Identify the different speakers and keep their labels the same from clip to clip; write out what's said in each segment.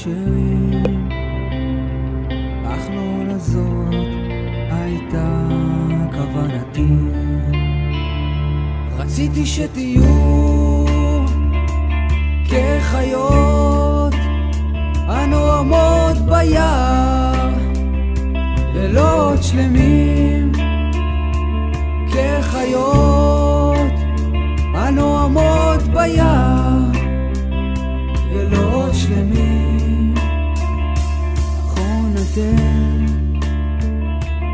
Speaker 1: כשרים, אך לא לזאת הייתה כוונתי. רציתי שתהיו כחיות הנועמות ביער, לילות שלמים כחיות הנועמות ביער, לילות שלמים. נכון אתם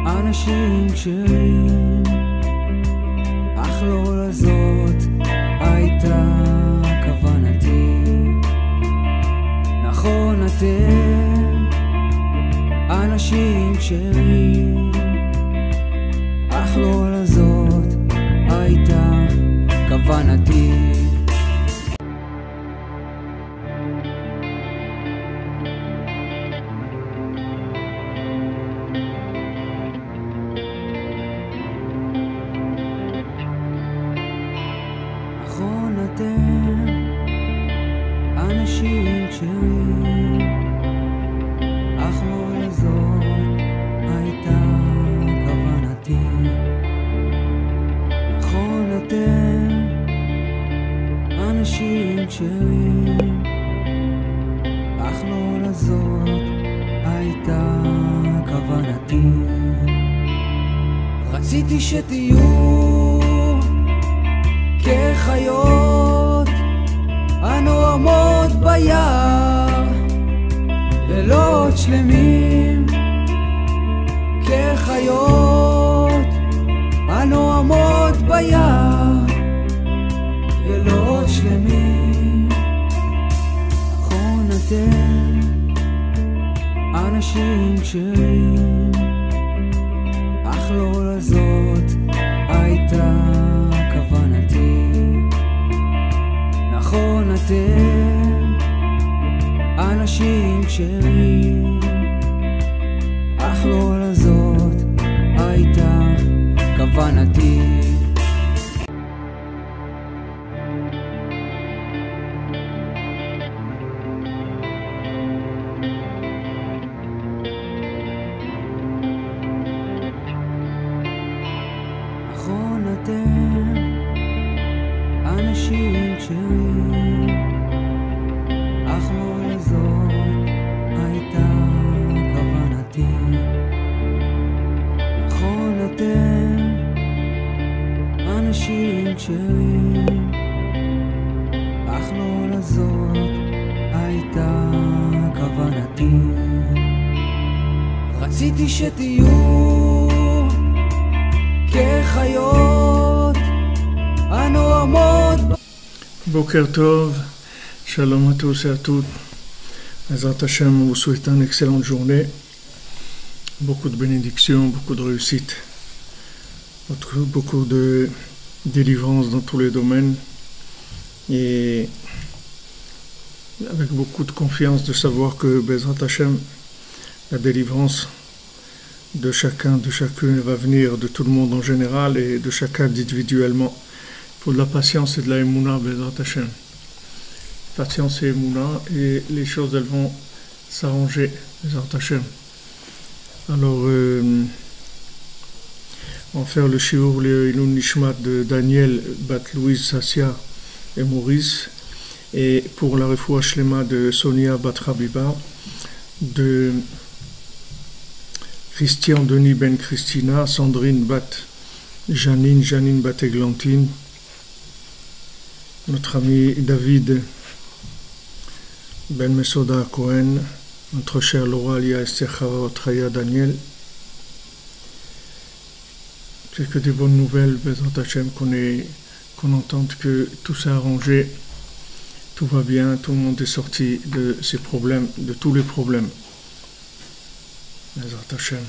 Speaker 1: אנשים כשרים, אך לא לזאת הייתה כוונתי. נכון אתם אנשים כשרים, אך לא לזאת הייתה כוונתי. נכון אתם אנשים כשרים, אך לא לזאת הייתה כוונתי. נכון אתם אנשים כשרים, אך לא לזאת הייתה כוונתי. רציתי שתהיו כחיות הנועמות ביער, לילות שלמים כחיות הנועמות ביער, לילות שלמים. נכון אתם אנשים כשרים, אך לא לזאת הייתה כוונתי. נכון אתם אנשים כשרים, אך לא לזאת הייתה כוונתי. נכון אתם אנשים כשרים, אך לא לזאת הייתה כוונתי. נכון אתם אנשים כשרים, אך לא לזאת הייתה כוונתי. רציתי שתהיו כחיות הנועמות.
Speaker 2: Boker Tov, shalom à tous et à toutes. Ezrat Hashem, on vous souhaite une excellente journée, beaucoup de bénédictions, beaucoup de réussite, beaucoup de délivrance dans tous les domaines, et avec beaucoup de confiance de savoir que Bezrat Hashem, la délivrance de chacun, de chacune va venir, de tout le monde en général et de chacun individuellement. Il faut de la patience et de la émouna, Bezrat Hashem. Patience et émouna, et les choses elles vont s'arranger, Bezrat Hashem. Alors, on va faire le shiur, le Ilun Nishmat de Daniel, Bat Louise, Sassia et Maurice, et pour la refoua shlema de Sonia Bat Habiba, de Christian Denis Ben Christina, Sandrine Bat Janine, Janine Bat Églantine, notre ami David Ben Mesoda Cohen, notre chère Laura Lia Esther Traya Daniel. C'est que des bonnes nouvelles, Bezrat Hashem, qu'on entende que tout s'est arrangé, tout va bien, tout le monde est sorti de ces problèmes, de tous les problèmes. Bezrat Hashem.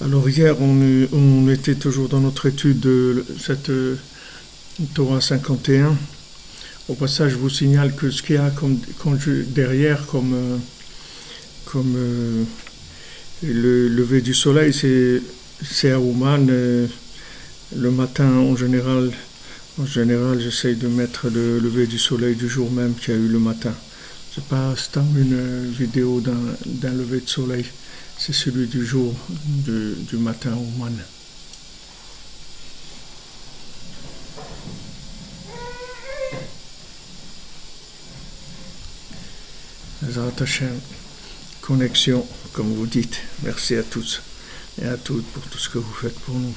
Speaker 2: Alors hier, on était toujours dans notre étude de cette Torah 51. Au passage, je vous signale que ce qu'il y a derrière comme le lever du soleil, c'est à Ouman. Le matin, en général, j'essaye de mettre le lever du soleil du jour même qu'il y a eu le matin. C'est pas une vidéo d'un lever de soleil, c'est celui du jour, du matin au man. Bezrat Hashem, connexion, comme vous dites. Merci à tous et à toutes pour tout ce que vous faites pour nous.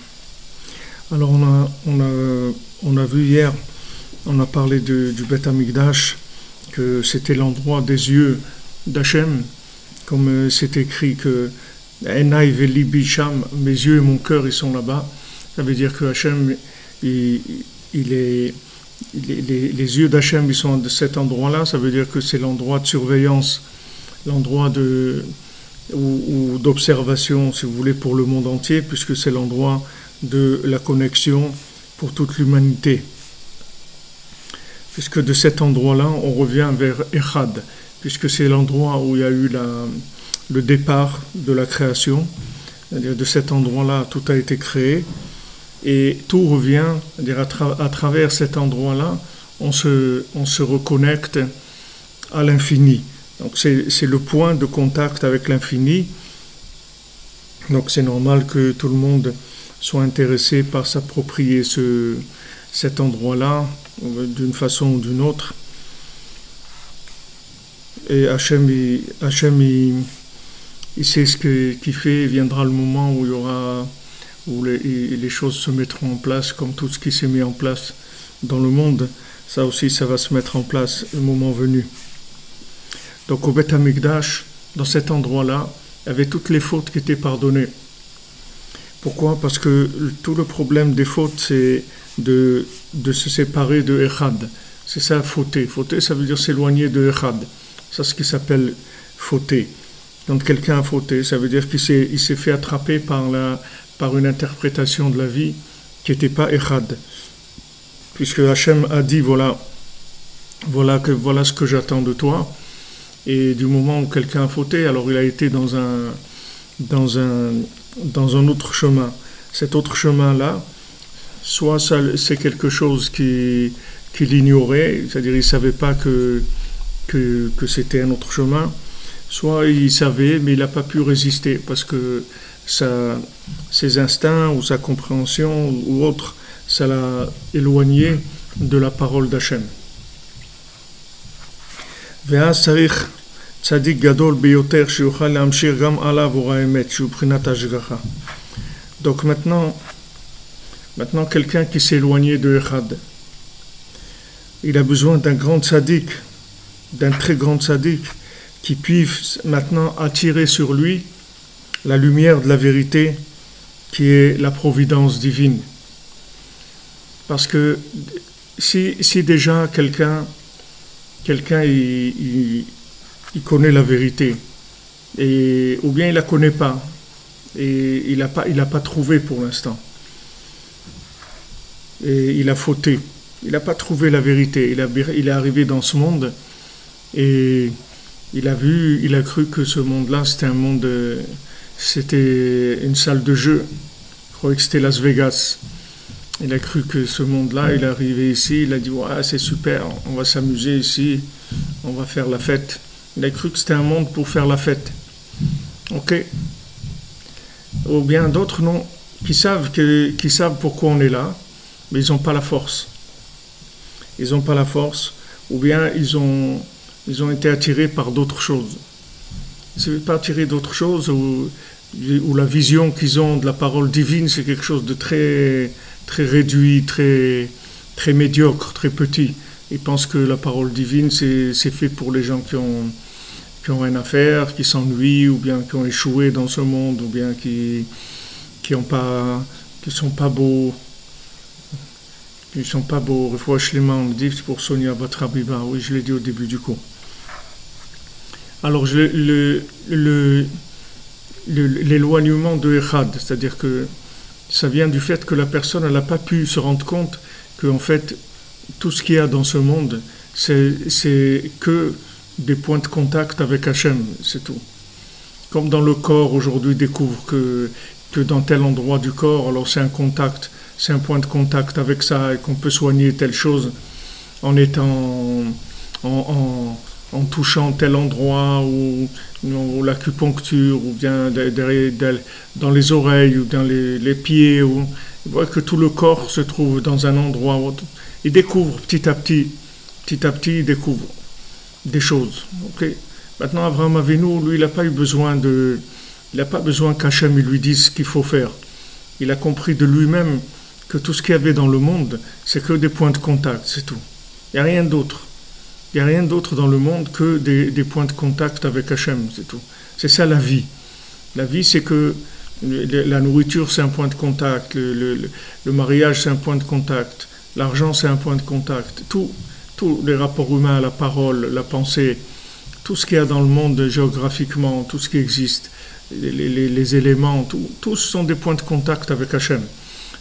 Speaker 2: Alors on a vu hier, on a parlé du Beth Amikdash, que c'était l'endroit des yeux d'Hachem, comme c'est écrit que Enai veli bisham, mes yeux et mon cœur ils sont là-bas. Ça veut dire que Hachem, les yeux d'Hachem ils sont de cet endroit-là. Ça veut dire que c'est l'endroit de surveillance, l'endroit ou d'observation, si vous voulez, pour le monde entier, puisque c'est l'endroit de la connexion pour toute l'humanité. Puisque de cet endroit-là, on revient vers Echad, puisque c'est l'endroit où il y a eu le départ de la création. C'est-à-dire de cet endroit-là, tout a été créé, et tout revient, c'est-à-dire à travers cet endroit-là, on se reconnecte à l'infini. Donc c'est le point de contact avec l'infini. Donc c'est normal que tout le monde soit intéressé par s'approprier cet endroit-là d'une façon ou d'une autre. Et Hachem il sait ce qu'il fait. Il viendra le moment où les choses se mettront en place, comme tout ce qui s'est mis en place dans le monde. Ça aussi, ça va se mettre en place le moment venu. Donc au Beth Amikdash, dans cet endroit-là, il y avait toutes les fautes qui étaient pardonnées. Pourquoi ? Parce que tout le problème des fautes, c'est de se séparer de Echad. C'est ça, fauter. Fauter, ça veut dire s'éloigner de Echad. C'est ce qui s'appelle fauter. Quand quelqu'un a fauté, ça veut dire qu'il s'est fait attraper par une interprétation de la vie qui n'était pas Echad. Puisque Hachem a dit, voilà ce que j'attends de toi. Et du moment où quelqu'un a fauté, alors il a été dans un autre chemin. Cet autre chemin-là, soit c'est quelque chose qu'il ignorait, c'est-à-dire il ne savait pas que c'était un autre chemin, soit il savait, mais il n'a pas pu résister, parce que ses instincts ou sa compréhension ou autre, ça l'a éloigné de la parole d'Hachem. ואז צריך צדיק גדול ביותר שיוכל להמשיך גם עליו אור האמת, שהוא בחינת השגחה. Donc maintenant quelqu'un qui s'est éloigné de Echad, il a besoin d'un grand tzaddik, d'un très grand tzaddik, qui puisse maintenant attirer sur lui la lumière de la vérité, qui est la providence divine. Parce que si déjà quelqu'un il connaît la vérité, ou bien il la connaît pas, et il a pas trouvé pour l'instant, et il a fauté, il n'a pas trouvé la vérité, il est arrivé dans ce monde, et il a cru que ce monde-là c'était une salle de jeu, il croyait que c'était Las Vegas. Il a cru que ce monde-là, il est arrivé ici, il a dit ouais, c'est super, on va s'amuser ici, on va faire la fête. Il a cru que c'était un monde pour faire la fête. Ok. Ou bien d'autres non, qui savent pourquoi on est là, mais ils n'ont pas la force. Ils n'ont pas la force, ou bien ils ont été attirés par d'autres choses. Ils ne sont pas attirés d'autres choses, ou la vision qu'ils ont de la parole divine, c'est quelque chose de très réduit, très médiocre, très petit. Ils pensent que la parole divine, c'est fait pour les gens qui ont rien à faire, qui s'ennuient, ou bien qui ont échoué dans ce monde, ou bien qui sont pas beaux. Ils sont pas beaux. On me dit, c'est pour Sonia Batrabiba. Oui, je l'ai dit au début du cours. Alors, l'éloignement de Echad, c'est-à-dire que ça vient du fait que la personne n'a pas pu se rendre compte qu'en fait, tout ce qu'il y a dans ce monde, c'est que des points de contact avec Hachem, c'est tout. Comme dans le corps, aujourd'hui, découvre que dans tel endroit du corps, alors c'est un contact, c'est un point de contact avec ça, et qu'on peut soigner telle chose en étant en en touchant tel endroit, ou l'acupuncture, ou bien dans les oreilles, ou dans les pieds, il voit que tout le corps se trouve dans un endroit. Il découvre petit à petit, il découvre des choses. Okay. Maintenant, Abraham Avinu, lui, il n'a pas eu besoin qu'Hachem lui dise ce qu'il faut faire. Il a compris de lui-même que tout ce qu'il y avait dans le monde, c'est que des points de contact, c'est tout. Il n'y a rien d'autre. Il n'y a rien d'autre dans le monde que des points de contact avec Hachem, c'est tout. C'est ça la vie. La vie, c'est que la nourriture, c'est un point de contact, le mariage, c'est un point de contact, l'argent, c'est un point de contact. Tous les rapports humains, la parole, la pensée, tout ce qu'il y a dans le monde géographiquement, tout ce qui existe, les éléments, tous sont des points de contact avec Hachem.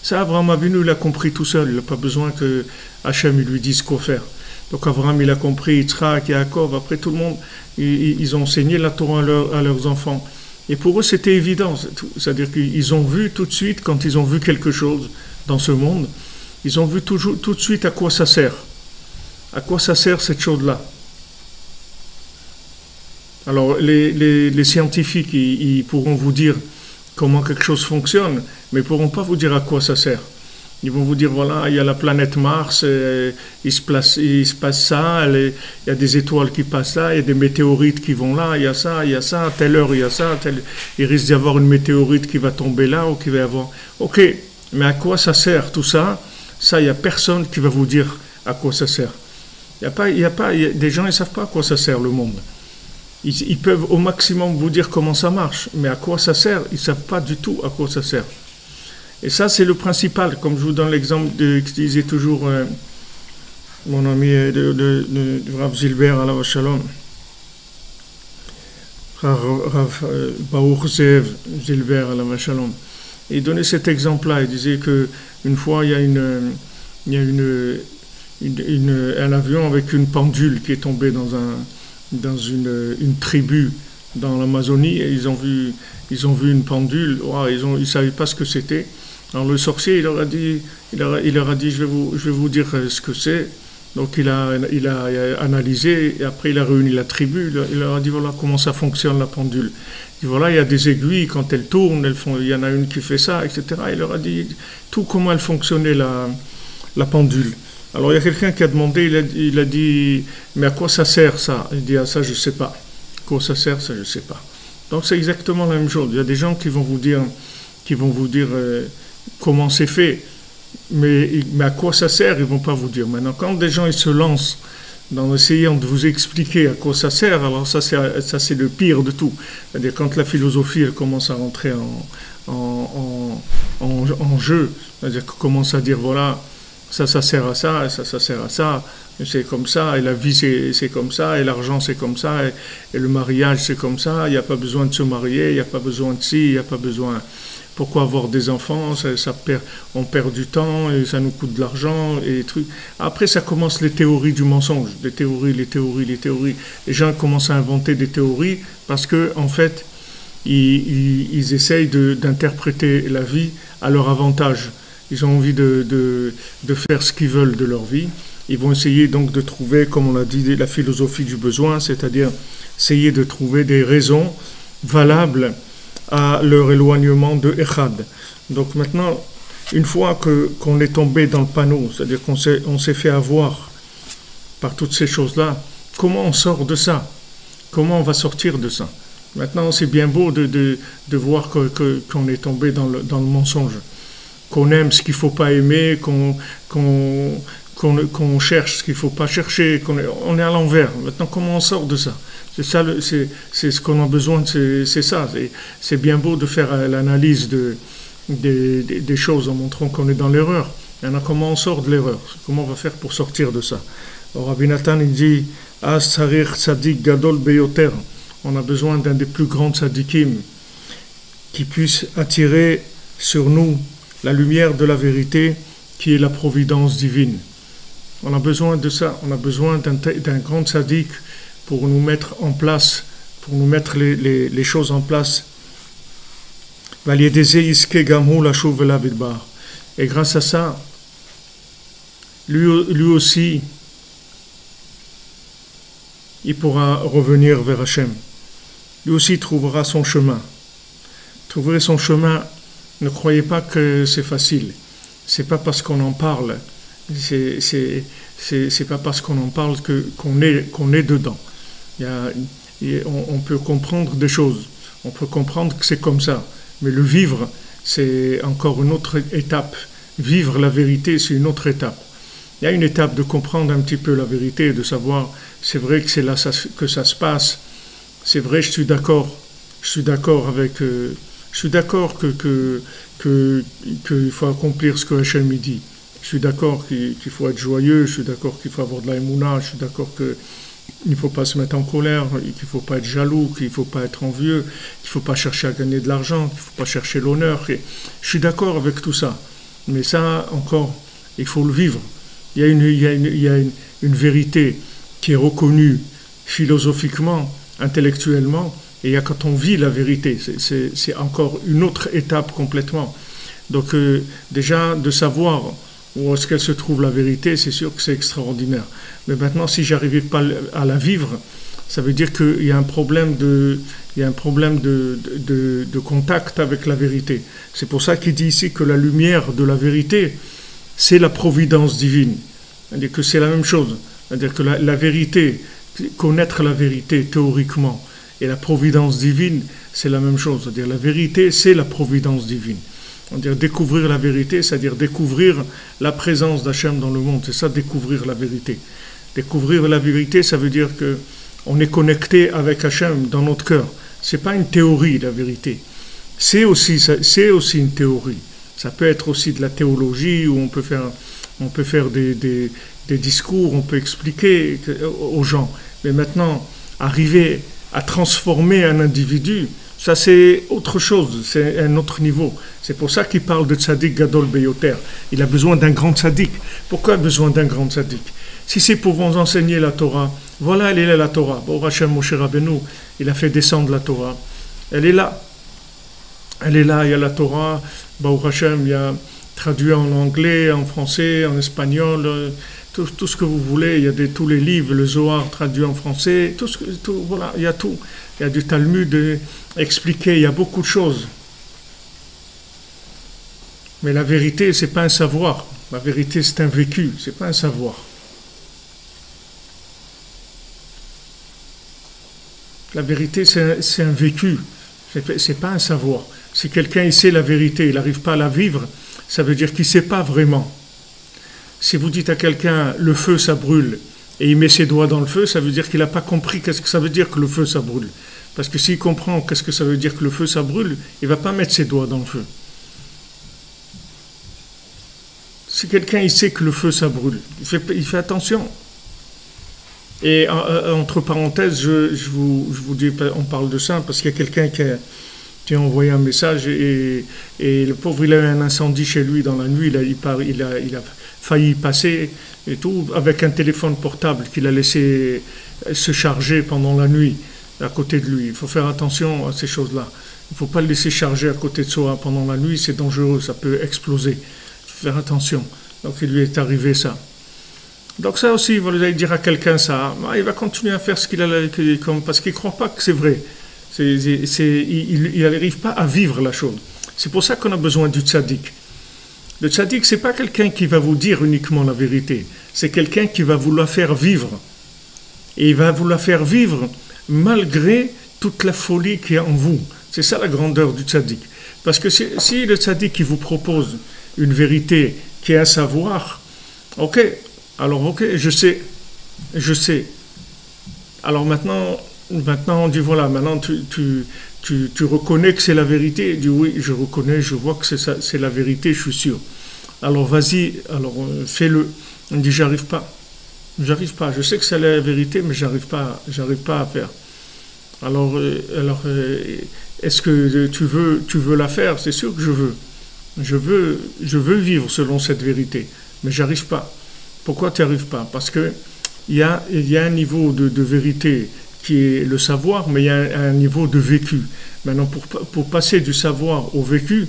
Speaker 2: Ça, Abraham Avinu, il a compris tout seul. Il n'a pas besoin que Hachem lui dise quoi faire. Donc Abraham, il a compris, Yitzhak, Yaakov, après tout le monde, ils ont enseigné la Torah à leurs enfants. Et pour eux, c'était évident. C'est-à-dire qu'ils ont vu tout de suite, quand ils ont vu quelque chose dans ce monde, ils ont vu tout de suite à quoi ça sert. À quoi ça sert cette chose-là. Alors, les scientifiques, ils pourront vous dire comment quelque chose fonctionne, mais ils ne pourront pas vous dire à quoi ça sert. Ils vont vous dire, voilà, il y a la planète Mars, il se passe ça, il y a des étoiles qui passent là, il y a des météorites qui vont là, il y a ça, à telle heure il y a ça, il risque d'y avoir une météorite qui va tomber là, ou qui va y avoir... Ok, mais à quoi ça sert tout ça? Ça, il n'y a personne qui va vous dire à quoi ça sert. Des gens, ils ne savent pas à quoi ça sert le monde. Ils peuvent au maximum vous dire comment ça marche, mais à quoi ça sert, ils ne savent pas du tout à quoi ça sert. Et ça, c'est le principal. Comme je vous donne l'exemple que disait toujours mon ami de Rav Zilber, alav shalom, Rav Baruch Zev Zilber, alav shalom. Il donnait cet exemple-là. Il disait qu'une fois, il y a un avion avec une pendule qui est tombé dans une tribu dans l'Amazonie, et ils ont vu une pendule. Wow, ils ne savaient pas ce que c'était. Alors le sorcier, il leur a dit, je vais vous dire ce que c'est. Donc il a analysé, et après il a réuni la tribu, il leur a dit, voilà comment ça fonctionne la pendule. Il dit, voilà, il y a des aiguilles, quand elles tournent, il y en a une qui fait ça, etc. Il leur a dit tout comment elle fonctionnait la pendule. Alors il y a quelqu'un qui a demandé, il a dit, mais à quoi ça sert ça? Il dit, ah ça je ne sais pas. À quoi ça sert, ça je ne sais pas. Donc c'est exactement la même chose. Il y a des gens qui vont vous dire comment c'est fait, mais à quoi ça sert, ils ne vont pas vous dire. Maintenant, quand des gens ils se lancent dans essayant de vous expliquer à quoi ça sert, alors ça c'est le pire de tout. C'est-à-dire quand la philosophie elle commence à rentrer en jeu, c'est-à-dire qu'on commence à dire voilà, ça sert à ça, et ça sert à ça, et c'est comme ça, et la vie c'est comme ça, et l'argent c'est comme ça, et le mariage c'est comme ça, il n'y a pas besoin de se marier, il n'y a pas besoin de ci, il n'y a pas besoin... Pourquoi avoir des enfants, on perd du temps, et ça nous coûte de l'argent, et trucs. Après, ça commence les théories du mensonge, les théories. Les gens commencent à inventer des théories parce que, en fait, ils essayent d'interpréter la vie à leur avantage. Ils ont envie de faire ce qu'ils veulent de leur vie. Ils vont essayer donc de trouver, comme on l'a dit, la philosophie du besoin, c'est-à-dire essayer de trouver des raisons valables à leur éloignement de Echad. Donc maintenant, une fois qu'on est tombé dans le panneau, c'est-à-dire qu'on s'est fait avoir par toutes ces choses-là, comment on sort de ça? Comment on va sortir de ça? Maintenant, c'est bien beau de voir qu'on est tombé dans le mensonge, qu'on aime ce qu'il ne faut pas aimer, qu'on cherche ce qu'il ne faut pas chercher, on est à l'envers. Maintenant, comment on sort de ça? C'est ça, c'est ce qu'on a besoin, c'est ça. C'est bien beau de faire l'analyse des choses en montrant qu'on est dans l'erreur. Maintenant, comment on sort de l'erreur? Comment on va faire pour sortir de ça? Alors, Rabbi Nathan, il dit As Sarir Tzadik Gadol Beyoter. On a besoin d'un des plus grands tzadikim qui puisse attirer sur nous la lumière de la vérité qui est la providence divine. On a besoin de ça. On a besoin d'un grand tzadik pour nous mettre en place, pour nous mettre les choses en place. Et grâce à ça, lui aussi, il pourra revenir vers Hachem. Lui aussi trouvera son chemin. Trouver son chemin, ne croyez pas que c'est facile. C'est pas parce qu'on en parle, c'est pas parce qu'on en parle qu'on est dedans. On peut comprendre des choses, on peut comprendre que c'est comme ça, mais le vivre, c'est encore une autre étape. Vivre la vérité, c'est une autre étape. Il y a une étape de comprendre un petit peu la vérité, de savoir, c'est vrai que c'est là que ça se passe, c'est vrai, je suis d'accord avec, je suis d'accord qu'il faut accomplir ce que Hachem dit. Je suis d'accord qu'il faut être joyeux, je suis d'accord qu'il faut avoir de la émouna, je suis d'accord qu'il ne faut pas se mettre en colère, qu'il ne faut pas être jaloux, qu'il ne faut pas être envieux, qu'il ne faut pas chercher à gagner de l'argent, qu'il ne faut pas chercher l'honneur. Je suis d'accord avec tout ça. Mais ça, encore, il faut le vivre. Il y a une vérité qui est reconnue philosophiquement, intellectuellement, et il y a quand on vit la vérité. C'est encore une autre étape complètement. Donc déjà, de savoir où est-ce qu'elle se trouve la vérité, c'est sûr que c'est extraordinaire. Mais maintenant, si j'arrive pas à la vivre, ça veut dire qu'il y a un problème de contact avec la vérité. C'est pour ça qu'il dit ici que la lumière de la vérité, c'est la providence divine. C'est-à-dire que c'est la même chose. C'est-à-dire que la vérité, connaître la vérité théoriquement, et la providence divine, c'est la même chose. C'est-à-dire la vérité, c'est la providence divine. C'est-à-dire découvrir la vérité, c'est-à-dire découvrir la présence d'Hachem dans le monde. C'est ça, découvrir la vérité. Découvrir la vérité, ça veut dire qu'on est connecté avec Hachem dans notre cœur. Ce n'est pas une théorie, la vérité. C'est aussi une théorie. Ça peut être aussi de la théologie, où on peut faire des discours, on peut expliquer aux gens. Mais maintenant, arriver à transformer un individu, ça c'est autre chose, c'est un autre niveau. C'est pour ça qu'il parle de tzaddik gadol beyoter. Il a besoin d'un grand tzaddik. Pourquoi besoin d'un grand tzaddik? Si c'est pour vous enseigner la Torah, voilà, elle est là la Torah. Bon, Hachem Moshe Rabbeinu, il a fait descendre la Torah. Elle est là. Elle est là, il y a la Torah. Baruch Hachem, il y a traduit en anglais, en français, en espagnol, tout ce que vous voulez. Il y a tous les livres, le Zohar traduit en français, voilà, il y a tout. Il y a du Talmud expliqué, il y a beaucoup de choses. Mais la vérité, c'est pas un savoir. La vérité, c'est un vécu, c'est pas un savoir. La vérité, c'est un vécu, c'est pas un savoir. Si quelqu'un il sait la vérité, il n'arrive pas à la vivre, ça veut dire qu'il ne sait pas vraiment. Si vous dites à quelqu'un « le feu, ça brûle » et il met ses doigts dans le feu, ça veut dire qu'il n'a pas compris qu'est-ce que ça veut dire que le feu, ça brûle. Parce que s'il comprend qu'est-ce que ça veut dire que le feu, ça brûle, il ne va pas mettre ses doigts dans le feu. Si quelqu'un il sait que le feu, ça brûle, il fait attention. Et entre parenthèses, je vous dis, on parle de ça parce qu'il y a quelqu'un qui a envoyé un message et le pauvre, il a eu un incendie chez lui dans la nuit, il a failli passer et tout, avec un téléphone portable qu'il a laissé se charger pendant la nuit à côté de lui. Il faut faire attention à ces choses-là. Il ne faut pas le laisser charger à côté de soi pendant la nuit, c'est dangereux, ça peut exploser. Il faut faire attention. Donc il lui est arrivé ça. Donc ça aussi, vous allez dire à quelqu'un ça, il va continuer à faire ce qu'il a, parce qu'il ne croit pas que c'est vrai. Il n'arrive pas à vivre la chose. C'est pour ça qu'on a besoin du tzaddik. Le tzaddik, ce n'est pas quelqu'un qui va vous dire uniquement la vérité. C'est quelqu'un qui va vous la faire vivre. Et il va vous la faire vivre malgré toute la folie qu'il y a en vous. C'est ça la grandeur du tzaddik. Parce que si le tzaddik qui vous propose une vérité qui est un savoir, ok, je sais. Alors maintenant on dit voilà, maintenant tu reconnais que c'est la vérité. Il dit oui, je reconnais, je vois que c'est la vérité, je suis sûr. Alors vas-y, fais-le. On dit j'arrive pas, je sais que c'est la vérité, mais j'arrive pas à faire. Alors est-ce que tu veux la faire? C'est sûr que je veux vivre selon cette vérité, mais j'arrive pas. Pourquoi tu n'y arrives pas? Parce qu'il y a un niveau de vérité qui est le savoir, mais il y a un niveau de vécu. Maintenant, pour passer du savoir au vécu,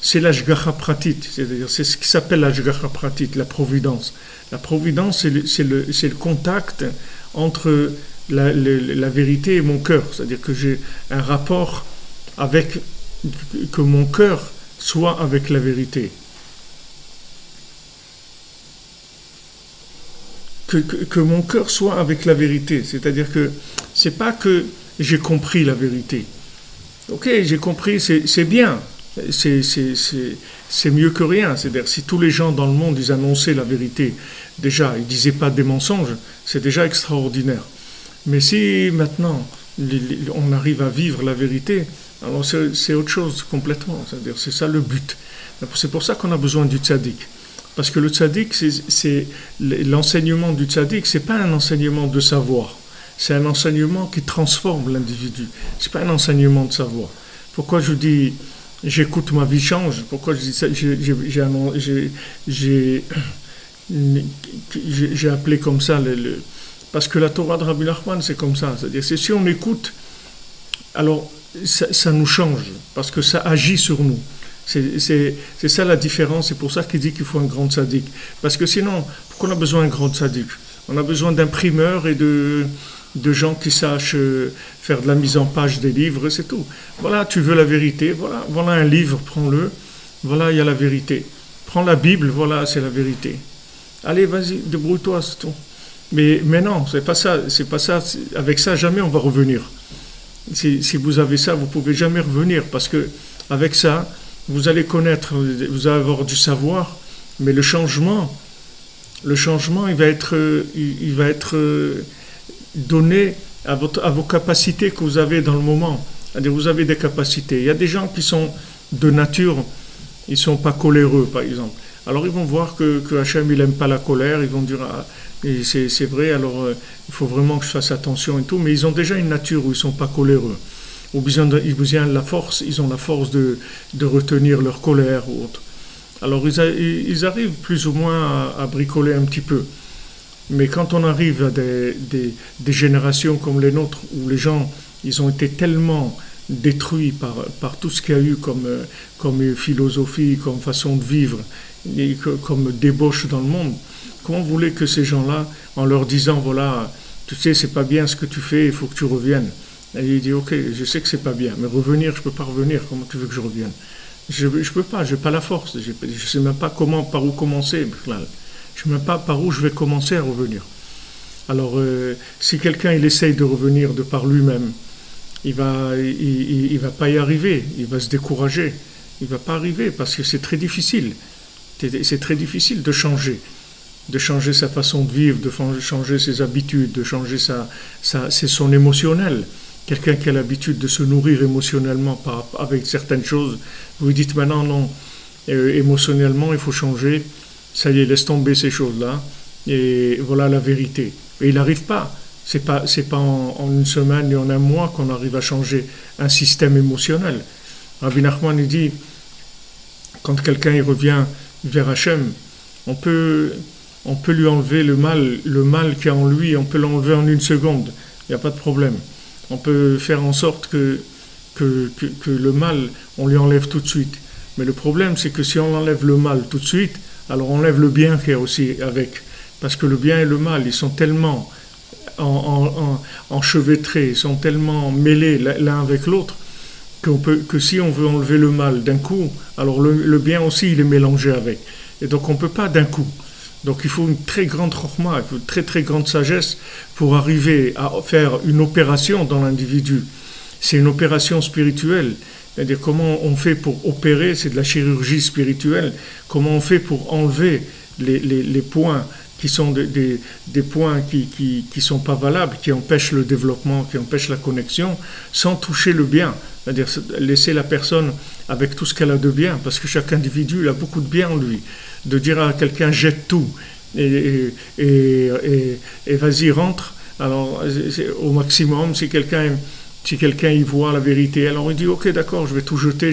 Speaker 2: c'est l'ashgacha pratit, c'est-à-dire c'est ce qui s'appelle l'ashgacha pratit, la providence. La providence, c'est le contact entre la vérité est mon cœur, c'est-à-dire que j'ai un rapport avec, que mon cœur soit avec la vérité. Que mon cœur soit avec la vérité, c'est-à-dire que c'est pas que j'ai compris la vérité. Ok, j'ai compris, c'est bien, c'est mieux que rien. C'est-à-dire si tous les gens dans le monde ils annonçaient la vérité, déjà ils disaient pas des mensonges, c'est déjà extraordinaire. Mais si maintenant on arrive à vivre la vérité, alors c'est autre chose complètement. C'est-à-dire c'est ça le but. C'est pour ça qu'on a besoin du tzaddik. Parce que le tzaddik, c'est l'enseignement du tzaddik, c'est pas un enseignement de savoir. C'est un enseignement qui transforme l'individu. C'est pas un enseignement de savoir. Pourquoi je dis j'écoute, ma vie change? Pourquoi je dis ça? J'ai appelé comme ça parce que la Torah de Rabbi Nachman, c'est comme ça. C'est-à-dire, c'est si on écoute, alors ça nous change, parce que ça agit sur nous. C'est ça la différence, c'est pour ça qu'il dit qu'il faut un grand tzaddik. Parce que sinon, pourquoi on a besoin d'un grand tzaddik? On a besoin d'imprimeurs et de gens qui sachent faire de la mise en page des livres, c'est tout. Voilà, tu veux la vérité, voilà un livre, prends-le, voilà, il y a la vérité. Prends la Bible, voilà, c'est la vérité. Allez, vas-y, débrouille-toi, c'est tout. Mais non, c'est pas ça. Avec ça, jamais on va revenir. Si vous avez ça, vous pouvez jamais revenir, parce que avec ça, vous allez connaître, vous allez avoir du savoir, mais le changement, il va être donné à vos capacités que vous avez dans le moment. C'est-à-dire, vous avez des capacités. Il y a des gens qui sont de nature, ils ne sont pas coléreux, par exemple. Alors, ils vont voir que Hachem, il n'aime pas la colère, ils vont dire, ah, c'est vrai, alors il faut vraiment que je fasse attention et tout, mais ils ont déjà une nature où ils ne sont pas coléreux. Ils ont la force, de retenir leur colère ou autre. Alors ils arrivent plus ou moins à bricoler un petit peu. Mais quand on arrive à des générations comme les nôtres, où les gens, ils ont été tellement détruits par tout ce qu'il y a eu comme philosophie, comme façon de vivre, et comme débauche dans le monde, comment vous voulez que ces gens-là, en leur disant, voilà, tu sais, c'est pas bien ce que tu fais, il faut que tu reviennes. Et il dit, ok, je sais que c'est pas bien, mais revenir, je peux pas revenir, comment tu veux que je revienne? Je peux pas, j'ai pas la force, je sais même pas par où commencer, je sais même pas par où je vais commencer à revenir. Alors, si quelqu'un, il essaye de revenir de par lui-même, il va pas y arriver, il va se décourager, il va pas arriver, parce que c'est très difficile de changer sa façon de vivre, de changer ses habitudes, de changer c'est son émotionnel. Quelqu'un qui a l'habitude de se nourrir émotionnellement avec certaines choses, vous lui dites maintenant non, émotionnellement il faut changer, ça y est, laisse tomber ces choses-là, et voilà la vérité. Et il n'arrive pas, c'est pas en une semaine et en un mois qu'on arrive à changer un système émotionnel. Rabbi Nachman il dit, quand quelqu'un il revient vers Hachem, on peut lui enlever le mal qu'il y a en lui, on peut l'enlever en une seconde, il n'y a pas de problème. On peut faire en sorte que le mal, on lui enlève tout de suite. Mais le problème, c'est que si on enlève le mal tout de suite, alors on enlève le bien qu'il y a aussi avec. Parce que le bien et le mal, ils sont tellement enchevêtrés, ils sont tellement mêlés l'un avec l'autre, que si on veut enlever le mal d'un coup, alors le bien aussi, il est mélangé avec. Et donc on ne peut pas d'un coup. Donc il faut une très grande chokhma, il faut une très très grande sagesse pour arriver à faire une opération dans l'individu. C'est une opération spirituelle. C'est-à-dire comment on fait pour opérer, c'est de la chirurgie spirituelle. Comment on fait pour enlever les points qui sont des points qui sont pas valables, qui empêchent le développement, qui empêchent la connexion, sans toucher le bien. C'est-à-dire laisser la personne avec tout ce qu'elle a de bien, parce que chaque individu il a beaucoup de bien en lui. De dire à quelqu'un jette tout et vas-y rentre, alors au maximum si quelqu'un y voit la vérité, alors il dit ok d'accord je vais tout jeter,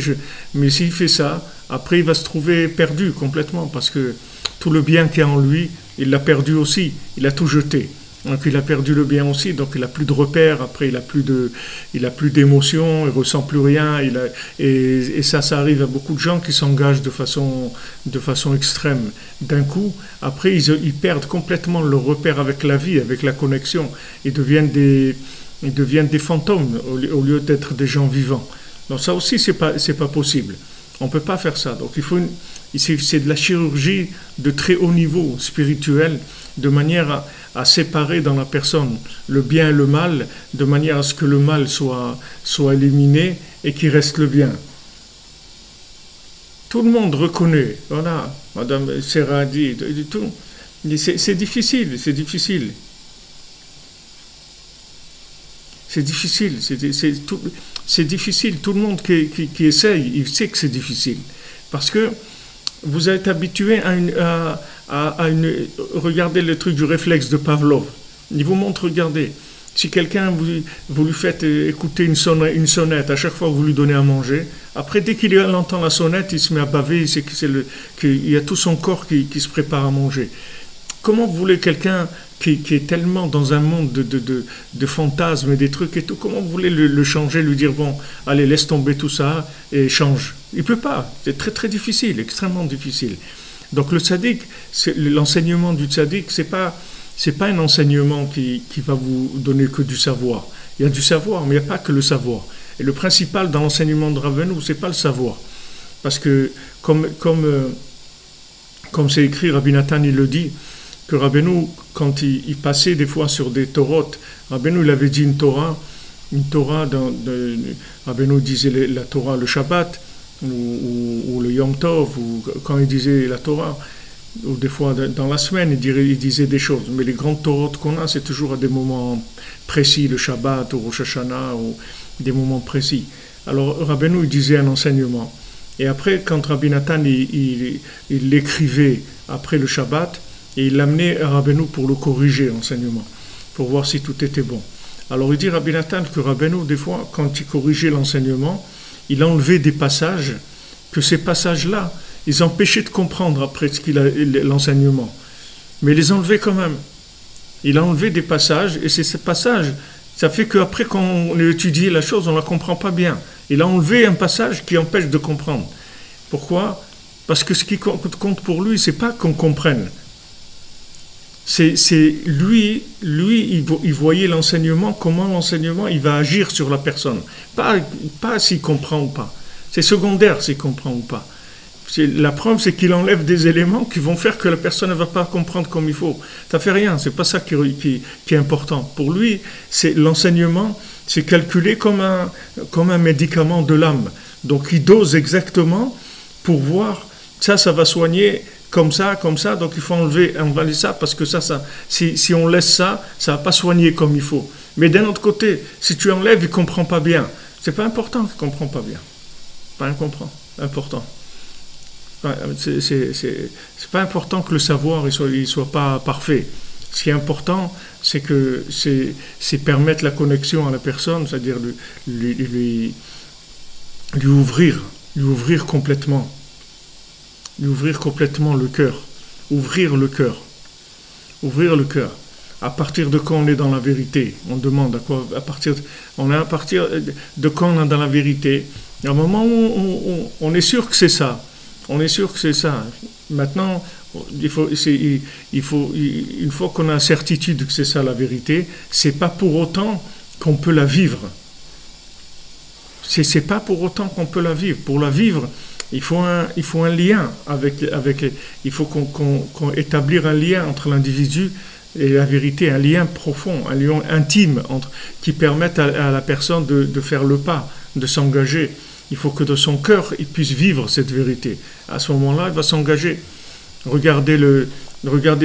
Speaker 2: mais s'il fait ça, après il va se trouver perdu complètement, parce que tout le bien qu'il y a en lui, il l'a perdu aussi, il a tout jeté. Donc il a perdu le bien aussi, donc il n'a plus de repères, après il a plus d'émotions, il ressent plus rien, et ça arrive à beaucoup de gens qui s'engagent de façon extrême. D'un coup, après ils perdent complètement le repère avec la vie, avec la connexion, ils deviennent des fantômes au lieu d'être des gens vivants. Donc ça aussi c'est pas possible. On peut pas faire ça. Donc c'est de la chirurgie de très haut niveau spirituel, de manière à séparer dans la personne le bien et le mal, de manière à ce que le mal soit éliminé et qu'il reste le bien. Tout le monde reconnaît, voilà, Madame Serra a dit, tout. C'est difficile, c'est difficile. C'est difficile, c'est difficile. Tout le monde qui essaye, il sait que c'est difficile. Parce que vous êtes habitué regardez le truc du réflexe de Pavlov. Il vous montre, regardez, si quelqu'un, vous lui faites écouter une sonnette, à chaque fois que vous lui donnez à manger, après, dès qu'il entend la sonnette, il se met à baver, il sait qu'il y a tout son corps qui se prépare à manger. Comment vous voulez quelqu'un qui est tellement dans un monde de fantasmes et des trucs et tout, comment vous voulez le changer, lui dire, bon, allez, laisse tomber tout ça et change? Il ne peut pas. C'est très très difficile, extrêmement difficile. Donc le tzaddik, l'enseignement du tzaddik, c'est pas un enseignement qui va vous donner que du savoir. Il y a du savoir, mais il n'y a pas que le savoir. Et le principal dans l'enseignement de Rabbeinu, c'est pas le savoir. Parce que, comme c'est écrit, Rabbi Nathan, il le dit, que Rabbeinu, quand il passait des fois sur des torotes, Rabbeinu, il avait dit une Torah, Rabbeinu disait la Torah le Shabbat, ou le Yom Tov, ou quand il disait la Torah, ou des fois dans la semaine, il disait des choses. Mais les grandes torotes qu'on a, c'est toujours à des moments précis, le Shabbat, ou Rosh Hashanah, ou des moments précis. Alors Rabbeinu, il disait un enseignement. Et après, quand Rabbi Nathan, il l'écrivait après le Shabbat, et il l'amenait à Rabbeinu pour le corriger, l'enseignement, pour voir si tout était bon. Alors il dit Rabbi Nathan que Rabbeinu, des fois, quand il corrigeait l'enseignement, il enlevait des passages, que ces passages-là, ils empêchaient de comprendre après l'enseignement. Mais il les enlevait quand même. Il a enlevé des passages, et c'est ces passages, ça fait qu'après, quand on étudie la chose, on ne la comprend pas bien. Il a enlevé un passage qui empêche de comprendre. Pourquoi? Parce que ce qui compte pour lui, c'est pas qu'on comprenne. C'est lui, il voyait l'enseignement, comment l'enseignement, il va agir sur la personne. Pas s'il comprend ou pas. C'est secondaire s'il comprend ou pas. La preuve, c'est qu'il enlève des éléments qui vont faire que la personne ne va pas comprendre comme il faut. Ça fait rien, c'est pas ça qui est important. Pour lui, c'est l'enseignement, c'est calculé comme un médicament de l'âme. Donc il dose exactement pour voir, ça va soigner comme ça, donc il faut enlever ça, parce que si on laisse ça, ça va pas soigner comme il faut. Mais d'un autre côté, si tu enlèves, il comprend pas bien. C'est pas important qu'il comprend pas bien. Pas important. C'est pas important que le savoir il soit pas parfait. Ce qui est important, c'est que c'est permettre la connexion à la personne, c'est-à-dire lui ouvrir complètement. Lui ouvrir complètement le cœur. Ouvrir le cœur. À partir de quand on est dans la vérité? On demande à partir de quand on est dans la vérité. À un moment où on est sûr que c'est ça. Maintenant, une fois qu'on a la certitude que c'est ça la vérité, c'est pas pour autant qu'on peut la vivre. C'est pas pour autant qu'on peut la vivre. Pour la vivre, il faut un lien il faut qu'on établir un lien entre l'individu et la vérité, un lien profond, un lien intime qui permette à la personne de faire le pas, de s'engager. Il faut que de son cœur, il puisse vivre cette vérité. À ce moment-là, il va s'engager. Regardez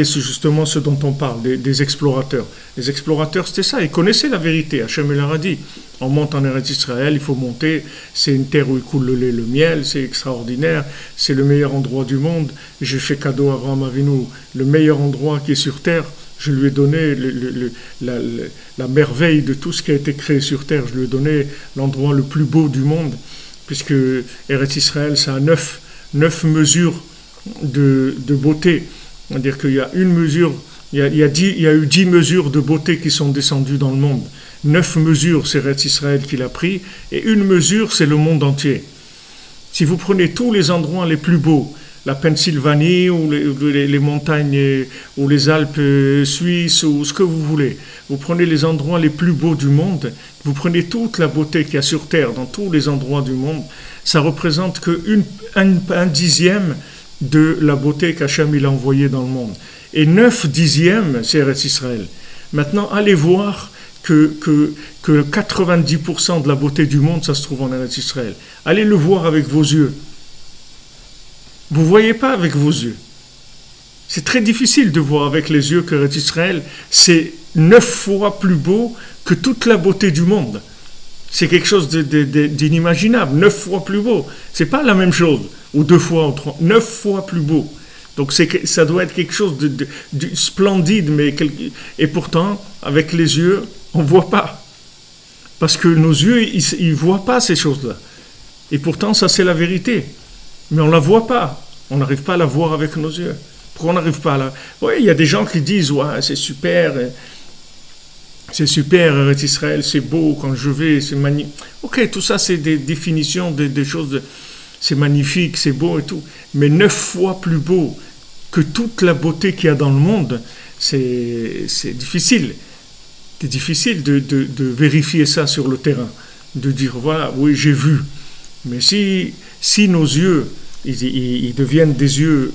Speaker 2: justement ce dont on parle, des explorateurs. Les explorateurs, c'était ça, ils connaissaient la vérité. Hachem leur a dit, on monte en Eretz Israël, il faut monter, c'est une terre où il coule le lait, le miel, c'est extraordinaire, c'est le meilleur endroit du monde. J'ai fait cadeau à Abraham Avinu, le meilleur endroit qui est sur terre. Je lui ai donné la merveille de tout ce qui a été créé sur terre. Je lui ai donné l'endroit le plus beau du monde, puisque Eretz Israël, ça a 9 mesures de beauté. C'est-à-dire qu'il y a une mesure il y a eu 10 mesures de beauté qui sont descendues dans le monde. 9 mesures, c'est Eretz Israël qui l'a pris, et une mesure, c'est le monde entier. Si vous prenez tous les endroits les plus beaux, la Pennsylvanie ou les montagnes ou les Alpes suisses ou ce que vous voulez, vous prenez les endroits les plus beaux du monde, vous prenez toute la beauté qu'il y a sur Terre dans tous les endroits du monde, ça représente un dixième de la beauté qu'Hachem il a envoyée dans le monde. Et 9 dixièmes, c'est Eretz Israël. Maintenant, allez voir que 90% de la beauté du monde, ça se trouve en Eretz Israël. Allez le voir avec vos yeux. Vous ne voyez pas avec vos yeux. C'est très difficile de voir avec les yeux que Eretz Israël, c'est 9 fois plus beau que toute la beauté du monde. C'est quelque chose d'inimaginable, 9 fois plus beau. C'est pas la même chose, ou 2 fois, ou 3, 9 fois plus beau. Donc ça doit être quelque chose de splendide, et pourtant, avec les yeux, on ne voit pas. Parce que nos yeux, ils ne voient pas ces choses-là. Et pourtant, ça c'est la vérité. Mais on ne la voit pas. On n'arrive pas à la voir avec nos yeux. Pourquoi on n'arrive pas à la... Oui, il y a des gens qui disent, ouais, c'est super, Eretz Israël, c'est beau, quand je vais, c'est magnifique. Ok, tout ça, c'est des définitions, des choses, c'est magnifique, c'est beau et tout. Mais 9 fois plus beau que toute la beauté qu'il y a dans le monde, c'est difficile. C'est difficile de vérifier ça sur le terrain. De dire, voilà, oui, j'ai vu. Mais si nos yeux, ils deviennent des yeux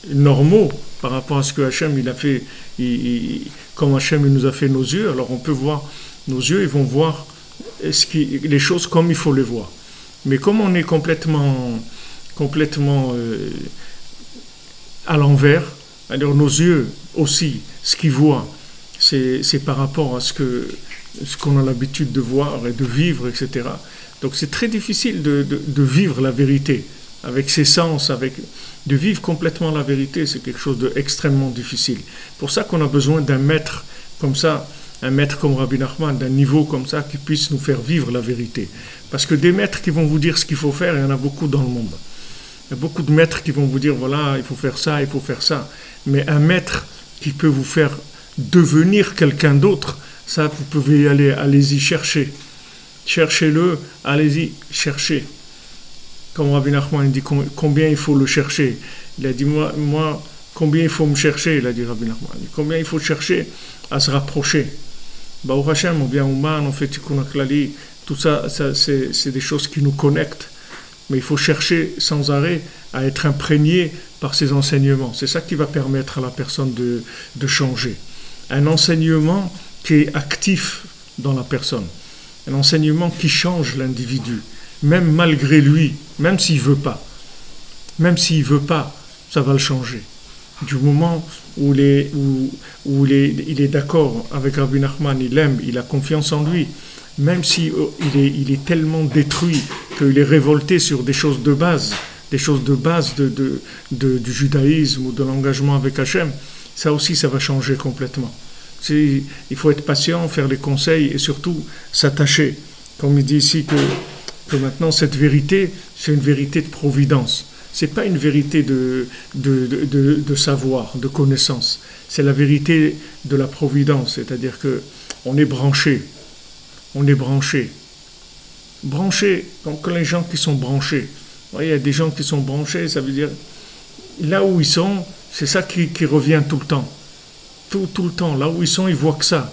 Speaker 2: normaux par rapport à ce que Hachem il a fait, comme Hachem il nous a fait nos yeux, alors on peut voir, nos yeux ils vont voir les choses comme il faut les voir. Mais comme on est complètement à l'envers, alors nos yeux aussi, ce qu'ils voient, c'est par rapport à ce qu'on a l'habitude de voir et de vivre, etc. Donc c'est très difficile de vivre la vérité avec ses sens, de vivre complètement la vérité, c'est quelque chose d'extrêmement difficile. Pour ça qu'on a besoin d'un maître comme ça, un maître comme Rabbi Nachman, d'un niveau comme ça, qui puisse nous faire vivre la vérité. Parce que des maîtres qui vont vous dire ce qu'il faut faire, il y en a beaucoup dans le monde. Il y a beaucoup de maîtres qui vont vous dire, voilà, il faut faire ça, il faut faire ça. Mais un maître qui peut vous faire devenir quelqu'un d'autre, ça, vous pouvez y aller, allez-y chercher. Cherchez-le, allez-y, cherchez. Comme Rabbi Nachman dit, combien il faut le chercher. Il a dit, moi, combien il faut me chercher, il a dit Rabbi Nachman. Combien il faut chercher à se rapprocher. Baruch Hashem, on vient au Man, on fait Tikkun HaKlali, tout ça, c'est des choses qui nous connectent. Mais il faut chercher sans arrêt à être imprégné par ces enseignements. C'est ça qui va permettre à la personne de changer. Un enseignement qui est actif dans la personne. Un enseignement qui change l'individu, même malgré lui, même s'il ne veut pas. Même s'il ne veut pas, ça va le changer. Du moment où il est d'accord avec Rabbi Nachman, il l'aime, il a confiance en lui, même s'il est tellement détruit qu'il est révolté sur des choses de base du judaïsme ou de l'engagement avec Hachem, ça aussi, ça va changer complètement. Il faut être patient, faire les conseils et surtout s'attacher. Comme il dit ici que maintenant cette vérité, c'est une vérité de providence. Ce n'est pas une vérité de savoir, de connaissance. C'est la vérité de la providence, c'est-à-dire qu'on est branché. On est branché. Branché, donc les gens qui sont branchés. Vous voyez, il y a des gens qui sont branchés, ça veut dire, là où ils sont, c'est ça qui revient tout le temps. Tout le temps, là où ils sont, ils voient que ça.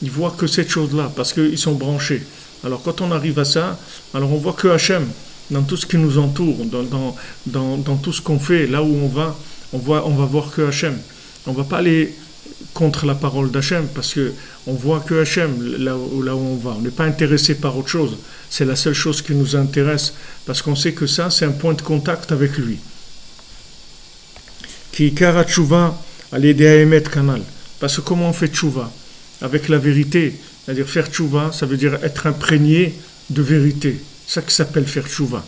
Speaker 2: Ils voient que cette chose-là, parce qu'ils sont branchés. Alors quand on arrive à ça, alors on voit que Hachem, dans tout ce qui nous entoure, dans tout ce qu'on fait, là où on va voir que Hachem. On ne va pas aller contre la parole d'Hachem, parce qu'on voit que Hachem, là où on va. On n'est pas intéressé par autre chose. C'est la seule chose qui nous intéresse, parce qu'on sait que ça, c'est un point de contact avec lui. Ki ikar tshuva al yedei haemet kanal. Parce que comment on fait tshuva? Avec la vérité. C'est-à-dire faire tshuva, ça veut dire être imprégné de vérité. C'est ça qui s'appelle faire tshuva.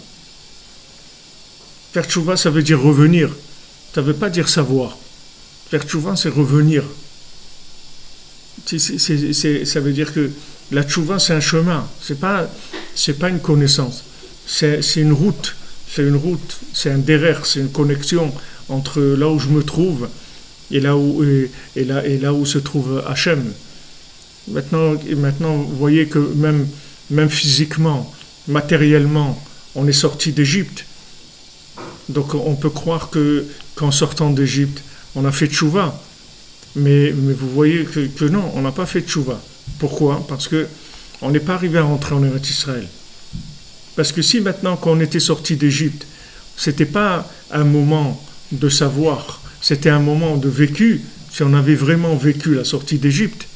Speaker 2: Faire tshuva, ça veut dire revenir. Ça ne veut pas dire savoir. Faire tshuva, c'est revenir. Ça veut dire que la tshuva, c'est un chemin. C'est pas une connaissance. C'est une route. C'est un derer, c'est une connexion entre là où je me trouve et là où se trouve Hachem. Maintenant, vous voyez que même physiquement, matériellement, on est sorti d'Égypte. Donc on peut croire qu'en sortant d'Égypte, on a fait tchouva. Mais vous voyez que non, on n'a pas fait tchouva. Pourquoi? Parce qu'on n'est pas arrivé à rentrer en Eretz Israël. Parce que si maintenant qu'on était sorti d'Égypte, c'était pas un moment de savoir, c'était un moment de vécu, si on avait vraiment vécu la sortie d'Égypte,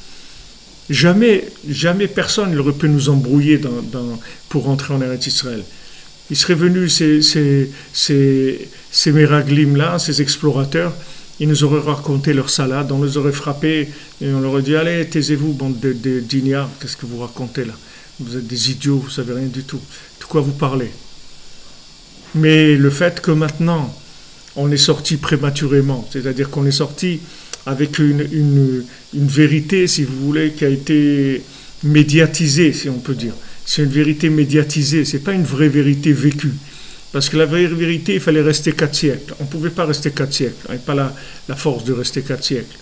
Speaker 2: jamais personne n'aurait pu nous embrouiller pour rentrer en Eretz Israël. Ils seraient venus, ces méraglim-là, ces explorateurs, ils nous auraient raconté leur salade, on les aurait frappés, et on leur aurait dit, allez, taisez-vous, bande d'ignards, qu'est-ce que vous racontez là? Vous êtes des idiots, vous savez rien du tout. De quoi vous parlez? Mais le fait que maintenant, on est sorti prématurément, c'est-à-dire qu'on est sorti avec une vérité, si vous voulez, qui a été médiatisée, si on peut dire. C'est une vérité médiatisée, c'est pas une vraie vérité vécue. Parce que la vraie vérité, il fallait rester 4 siècles. On ne pouvait pas rester 4 siècles. On n'avait pas la force de rester 4 siècles.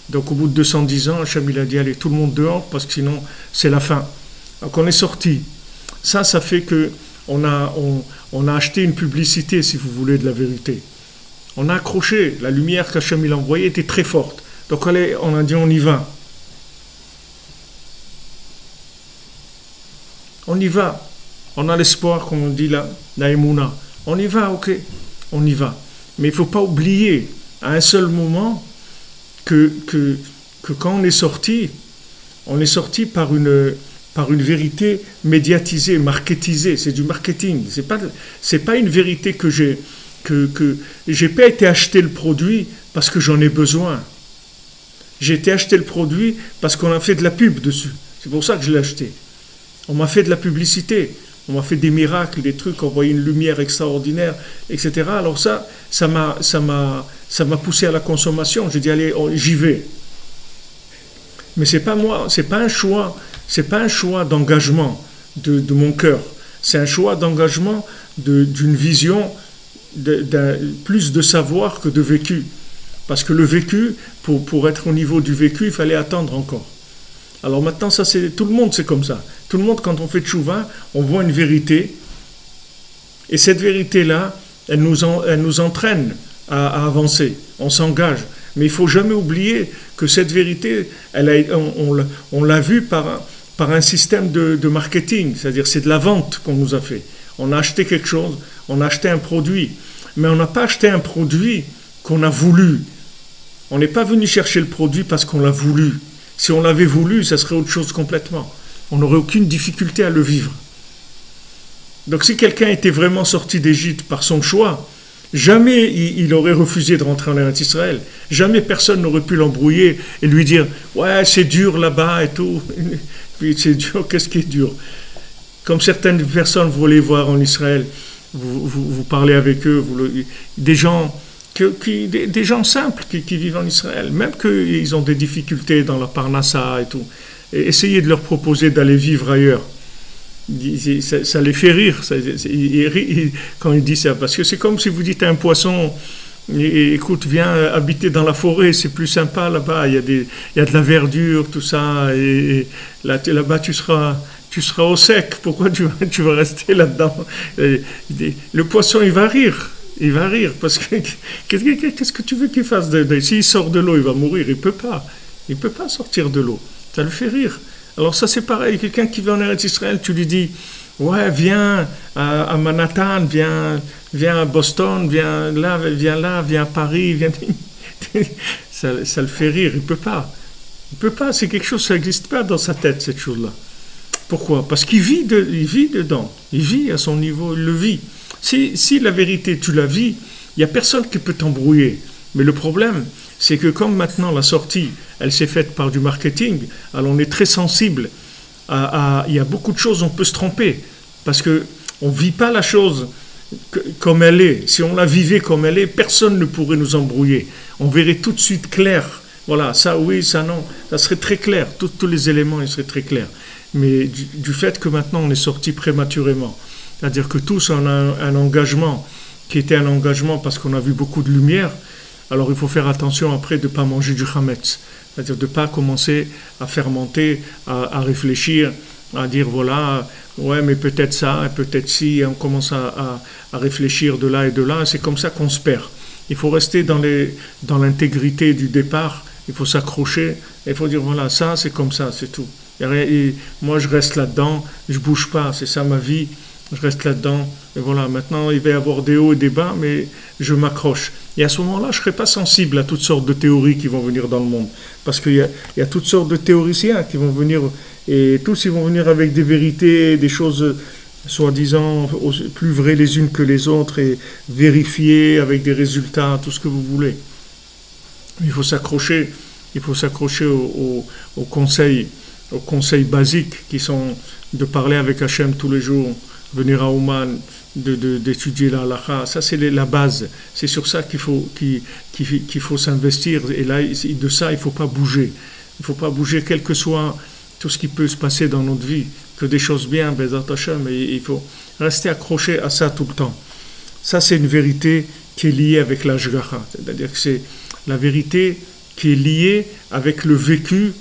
Speaker 2: Donc au bout de 210 ans, Hachem il a dit, allez, tout le monde dehors, parce que sinon, c'est la fin. Donc on est sorti. Ça fait que on a acheté une publicité, si vous voulez, de la vérité. On a accroché. La lumière qu'Hachem il a envoyée était très forte. Donc on a dit, on y va. On y va. On a l'espoir, comme on dit là, la Emouna. On y va, ok. On y va. Mais il ne faut pas oublier, à un seul moment, que quand on est sorti par une vérité médiatisée, marketisée. C'est du marketing. C'est pas une vérité que j'ai pas été acheter le produit parce que j'en ai besoin. J'ai été acheter le produit parce qu'on a fait de la pub dessus. C'est pour ça que je l'ai acheté. On m'a fait de la publicité. On m'a fait des miracles, des trucs, envoyé une lumière extraordinaire, etc. Alors ça m'a poussé à la consommation. J'ai dit, allez, j'y vais. Mais c'est pas moi, c'est pas un choix d'engagement de mon cœur. C'est un choix d'engagement d'une vision, plus de savoir que de vécu. Parce que le vécu, pour être au niveau du vécu, il fallait attendre encore. Alors maintenant, tout le monde, c'est comme ça. Tout le monde, quand on fait tchouva, on voit une vérité. Et cette vérité-là, elle nous entraîne à avancer. On s'engage. Mais il ne faut jamais oublier que cette vérité, on l'a vue par un système de marketing. C'est-à-dire, c'est de la vente qu'on nous a fait. On a acheté quelque chose, on a acheté un produit. Mais on n'a pas acheté un produit qu'on a voulu. On n'est pas venu chercher le produit parce qu'on l'a voulu. Si on l'avait voulu, ça serait autre chose complètement. On n'aurait aucune difficulté à le vivre. Donc si quelqu'un était vraiment sorti d'Égypte par son choix, jamais il aurait refusé de rentrer en Eretz Israël. Jamais personne n'aurait pu l'embrouiller et lui dire « Ouais, c'est dur là-bas et tout. » Puis c'est dur, qu'est-ce qui est dur? Comme certaines personnes, vous voulez voir en Israël, vous parlez avec eux, des gens simples qui vivent en Israël, même qu'ils ont des difficultés dans la parnassa et tout, et essayez de leur proposer d'aller vivre ailleurs. Ça les fait rire quand ils disent ça, parce que c'est comme si vous dites à un poisson, écoute, viens habiter dans la forêt, c'est plus sympa là-bas, il y a de la verdure, tout ça, et là-bas tu seras au sec, pourquoi tu vas rester là-dedans? Le poisson, il va rire, parce que qu'est-ce que tu veux qu'il fasse? S'il sort de l'eau, il va mourir, il peut pas sortir de l'eau, ça le fait rire. Alors ça c'est pareil, quelqu'un qui va en Eretz Israël, tu lui dis, ouais, viens à Manhattan, viens à Boston, viens à Paris, ça le fait rire, il peut pas, c'est quelque chose, ça n'existe pas dans sa tête, cette chose-là. Pourquoi? Parce qu'il vit dedans, il vit à son niveau, il le vit. Si la vérité, tu la vis, il n'y a personne qui peut t'embrouiller. Mais le problème, c'est que comme maintenant la sortie, elle s'est faite par du marketing, alors on est très sensible il y a beaucoup de choses, on peut se tromper. Parce qu'on ne vit pas la chose comme elle est. Si on la vivait comme elle est, personne ne pourrait nous embrouiller. On verrait tout de suite clair. Voilà, ça oui, ça non. Ça serait très clair. Tous les éléments, ils seraient très clairs. Mais du fait que maintenant on est sorti prématurément, c'est-à-dire que tous on a un engagement qui était un engagement parce qu'on a vu beaucoup de lumière, alors il faut faire attention après de ne pas manger du chametz. C'est-à-dire de ne pas commencer à fermenter, à réfléchir, à dire voilà, ouais, mais peut-être ça, peut-être si, et on commence à réfléchir de là et de là, c'est comme ça qu'on se perd. Il faut rester dans l'intégrité du départ, il faut s'accrocher, il faut dire voilà, ça c'est comme ça, c'est tout. Et moi je reste là-dedans, je ne bouge pas, c'est ça ma vie, je reste là-dedans, et voilà, maintenant il va y avoir des hauts et des bas, mais je m'accroche. Et à ce moment-là, je ne serai pas sensible à toutes sortes de théories qui vont venir dans le monde, parce qu'il y a toutes sortes de théoriciens qui vont venir, et tous ils vont venir avec des vérités, des choses soi-disant plus vraies les unes que les autres, et vérifiées avec des résultats, tout ce que vous voulez. Il faut s'accrocher aux conseils basiques qui sont de parler avec Hachem tous les jours, venir à Ouman, d'étudier la halakha. Ça c'est la base, c'est sur ça qu'il faut s'investir, et là de ça il ne faut pas bouger, quel que soit tout ce qui peut se passer dans notre vie, que des choses bien, Bezat Hachem, et il faut rester accroché à ça tout le temps. Ça c'est une vérité qui est liée avec l'ashgacha, c'est-à-dire que c'est la vérité qui est liée avec le vécu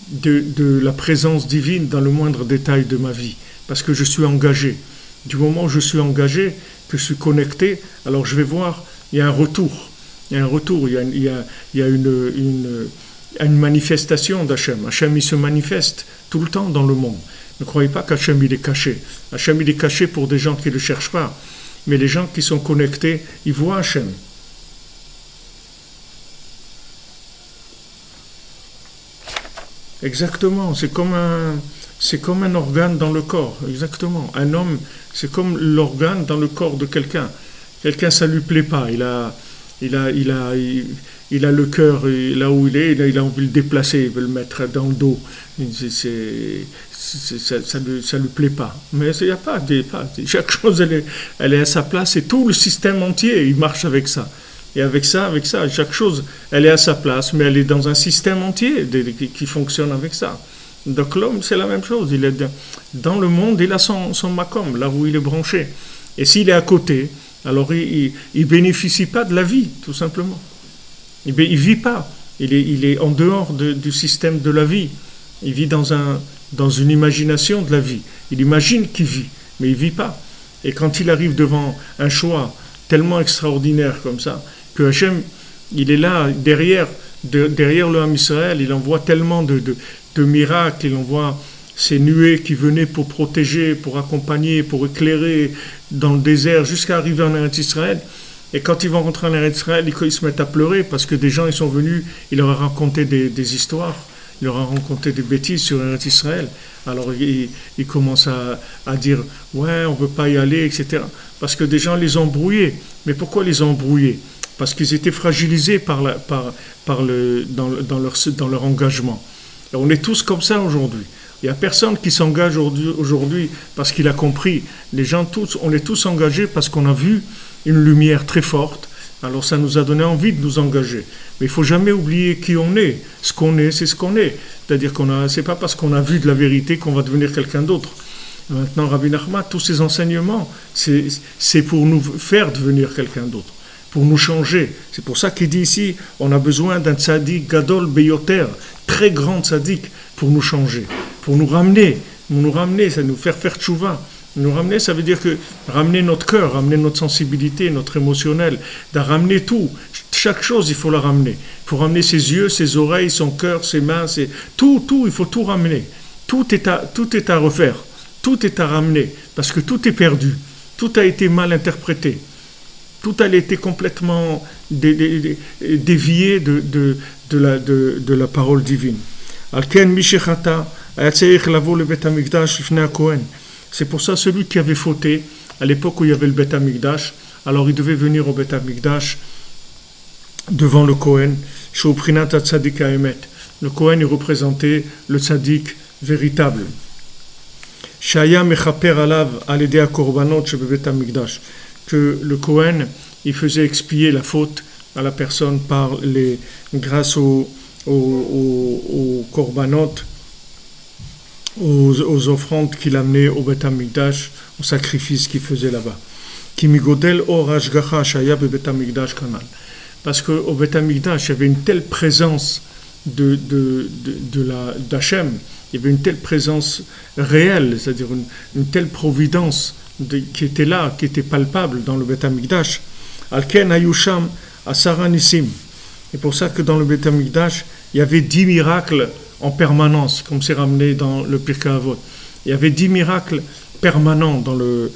Speaker 2: de la présence divine dans le moindre détail de ma vie, parce que je suis engagé. Du moment où je suis engagé, que je suis connecté, alors je vais voir, il y a un retour, il y a une manifestation d'Hachem. Hachem, il se manifeste tout le temps dans le monde. Ne croyez pas qu'Hachem, il est caché. Hachem, il est caché pour des gens qui ne le cherchent pas, mais les gens qui sont connectés, ils voient Hachem. Exactement, c'est comme un organe dans le corps, exactement. Un homme, c'est comme l'organe dans le corps de quelqu'un. Quelqu'un, ça lui plaît pas, il a le cœur là où il est, il a envie de le déplacer, il veut le mettre dans le dos. Ça lui plaît pas. Mais il n'y a pas, chaque chose, elle est à sa place, et tout le système entier, il marche avec ça. Et avec ça, chaque chose, elle est à sa place, mais elle est dans un système entier qui fonctionne avec ça. Donc l'homme, c'est la même chose. Il est dans le monde, il a son makom, là où il est branché. Et s'il est à côté, alors il ne bénéficie pas de la vie, tout simplement. Il ne vit pas. Il est en dehors du système de la vie. Il vit dans une imagination de la vie. Il imagine qu'il vit, mais il ne vit pas. Et quand il arrive devant un choix tellement extraordinaire comme ça, que Hachem, il est là, derrière le Ham Israël, il envoie tellement de miracles, il envoie ces nuées qui venaient pour protéger, pour accompagner, pour éclairer dans le désert, jusqu'à arriver en Eretz Israël. Et quand ils vont rentrer en Eretz Israël, ils se mettent à pleurer, parce que des gens, ils sont venus, il leur a raconté des histoires, il leur a raconté des bêtises sur Eretz Israël. Alors ils commencent à dire, ouais, on ne veut pas y aller, etc. Parce que des gens les ont brouillés. Mais pourquoi les ont brouillés ? Parce qu'ils étaient fragilisés dans leur engagement. Et on est tous comme ça aujourd'hui. Il n'y a personne qui s'engage aujourd'hui parce qu'il a compris. Les gens tous, on est tous engagés parce qu'on a vu une lumière très forte. Alors ça nous a donné envie de nous engager. Mais il ne faut jamais oublier qui on est. Ce qu'on est, c'est ce qu'on est. C'est-à-dire c'est pas parce qu'on a vu de la vérité qu'on va devenir quelqu'un d'autre. Maintenant, Rabbi Nachman, tous ces enseignements, c'est pour nous faire devenir quelqu'un d'autre, pour nous changer. C'est pour ça qu'il dit ici, on a besoin d'un tzaddik gadol beyoter, très grand tzaddik, pour nous changer, pour nous ramener, ça nous faire tchouva. Nous ramener, ça veut dire que ramener notre cœur, ramener notre sensibilité, notre émotionnel, de ramener tout. Chaque chose, il faut la ramener. Il faut ramener ses yeux, ses oreilles, son cœur, ses mains, tout, il faut tout ramener. Tout est à refaire. Tout est à ramener, parce que tout est perdu, tout a été mal interprété, tout a été complètement dévié de la parole divine. C'est pour ça celui qui avait fauté, à l'époque où il y avait le Beth Amikdash, alors il devait venir au Beth Amikdash devant le Kohen, le Kohen il représentait le tzaddik véritable. Shaya mechaper alav aledea korbanot shebebet hamikdash, que le Kohen il faisait expier la faute à la personne grâce aux korbanot, aux offrandes qu'il amenait au Bet Hamikdash, aux sacrifices qu'il faisait là-bas. Ki migodel or hashgacha shaya bebet hamikdash kanal. Parce qu'au Beth Amikdash, il y avait une telle présence d'Hachem, il y avait une telle présence réelle, c'est-à-dire une telle providence qui était là, qui était palpable dans le Beth Amikdash. Alken Ayusham Asara Nissim. C'est pour ça que dans le Beth Amikdash, il y avait 10 miracles en permanence, comme c'est ramené dans le Pirkei Avot. Il y avait 10 miracles permanents dans le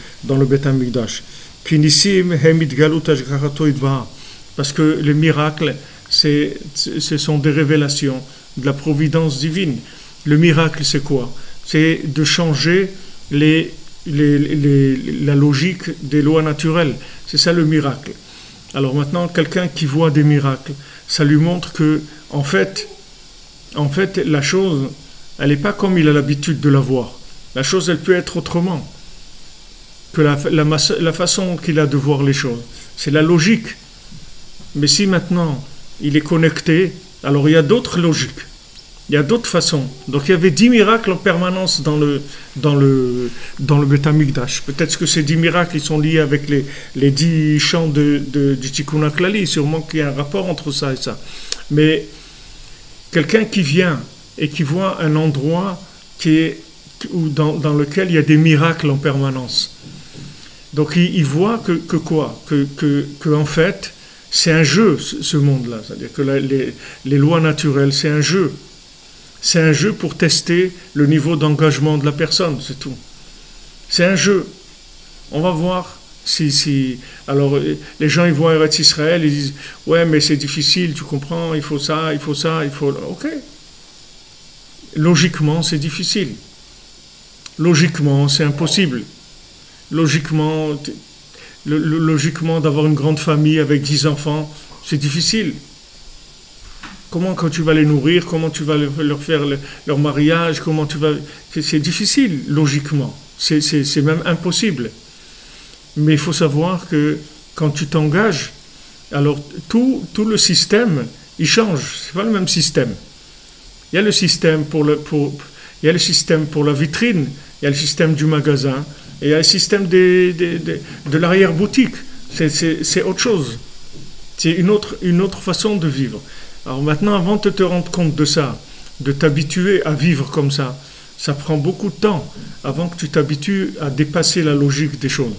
Speaker 2: Beth Amikdash. Kinissim Hemit Galut Ashgachato Idbaha. Parce que les miracles, ce sont des révélations de la providence divine. Le miracle, c'est quoi? C'est de changer la logique des lois naturelles. C'est ça le miracle. Alors maintenant, quelqu'un qui voit des miracles, ça lui montre que, en fait, la chose, elle n'est pas comme il a l'habitude de la voir. La chose, elle peut être autrement que la façon qu'il a de voir les choses. C'est la logique. Mais si maintenant, il est connecté, alors il y a d'autres logiques. Il y a d'autres façons. Donc il y avait 10 miracles en permanence dans le Beth Amikdash. Peut-être que ces 10 miracles ils sont liés avec les 10 chants du Tikkun HaKlali. Sûrement qu'il y a un rapport entre ça et ça. Mais quelqu'un qui vient et qui voit un endroit dans lequel il y a des miracles en permanence. Donc il voit que quoi? Que en fait, c'est un jeu, ce monde-là. C'est-à-dire que les lois naturelles, c'est un jeu. C'est un jeu pour tester le niveau d'engagement de la personne, c'est tout. C'est un jeu. On va voir si... Alors, les gens, ils voient Eretz Israël, ils disent « Ouais, mais c'est difficile, tu comprends, il faut ça, il faut ça, il faut... » Ok. Logiquement, c'est difficile. Logiquement, c'est impossible. Logiquement, d'avoir une grande famille avec 10 enfants, c'est difficile. Comment quand tu vas les nourrir, comment tu vas leur faire leur mariage, comment tu vas... C'est difficile, logiquement. C'est même impossible. Mais il faut savoir que quand tu t'engages, alors tout le système, il change. C'est pas le même système. Il y a le système pour la vitrine, il y a le système du magasin, et il y a le système de l'arrière-boutique. C'est autre chose. C'est une autre façon de vivre. Alors maintenant, avant de te rendre compte de ça, de t'habituer à vivre comme ça prend beaucoup de temps avant que tu t'habitues à dépasser la logique des choses.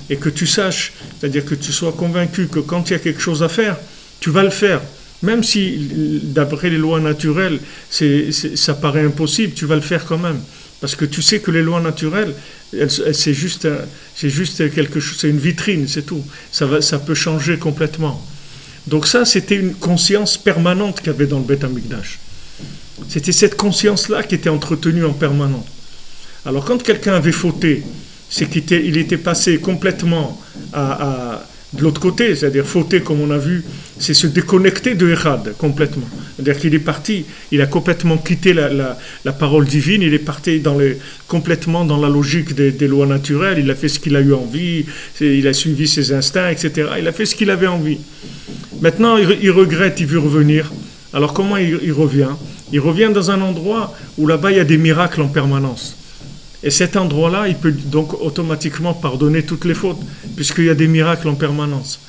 Speaker 2: Et que tu saches, c'est-à-dire que tu sois convaincu que quand il y a quelque chose à faire, tu vas le faire. Même si, d'après les lois naturelles, ça paraît impossible, tu vas le faire quand même. Parce que tu sais que les lois naturelles, c'est juste quelque chose, c'est une vitrine, c'est tout. Ça peut changer complètement. Donc ça, c'était une conscience permanente qu'il y avait dans le Beth Amikdash. C'était cette conscience-là qui était entretenue en permanence. Alors quand quelqu'un avait fauté, c'est qu'il était passé complètement de l'autre côté, c'est-à-dire fauter comme on a vu, c'est se déconnecter de Echad complètement. C'est-à-dire qu'il est parti, il a complètement quitté la parole divine, il est parti complètement dans la logique des lois naturelles, il a fait ce qu'il a eu envie, il a suivi ses instincts, etc. Il a fait ce qu'il avait envie. Maintenant, il regrette, il veut revenir. Alors comment il revient? Il revient dans un endroit où là-bas il y a des miracles en permanence. Et cet endroit-là, il peut donc automatiquement pardonner toutes les fautes, puisqu'il y a des miracles en permanence.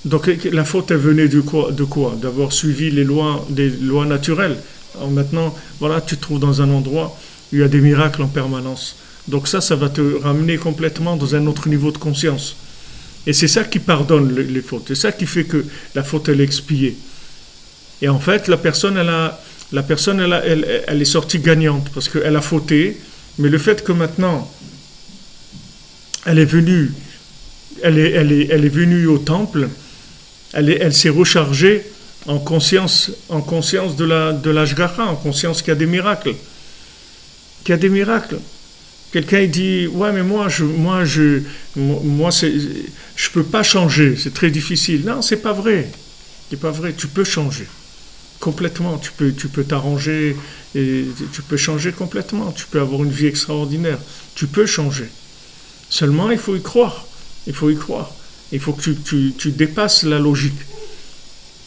Speaker 2: Donc la faute est venue de quoi? D'avoir suivi des lois naturelles. Alors maintenant, voilà, tu te trouves dans un endroit où il y a des miracles en permanence. Donc ça va te ramener complètement dans un autre niveau de conscience. Et c'est ça qui pardonne les fautes. C'est ça qui fait que la faute, elle est expiée. Et en fait, la personne, elle est sortie gagnante, parce qu'elle a fauté. Mais le fait que maintenant, elle est venue au temple, elle s'est rechargée en conscience de l'Ashgacha, en conscience qu'il y a des miracles. Quelqu'un il dit ouais mais moi je peux pas changer, c'est très difficile. Non, c'est pas vrai. Tu peux changer. Complètement, tu peux t'arranger et tu peux changer complètement, tu peux avoir une vie extraordinaire, tu peux changer. Seulement, il faut y croire. Il faut que tu dépasses la logique.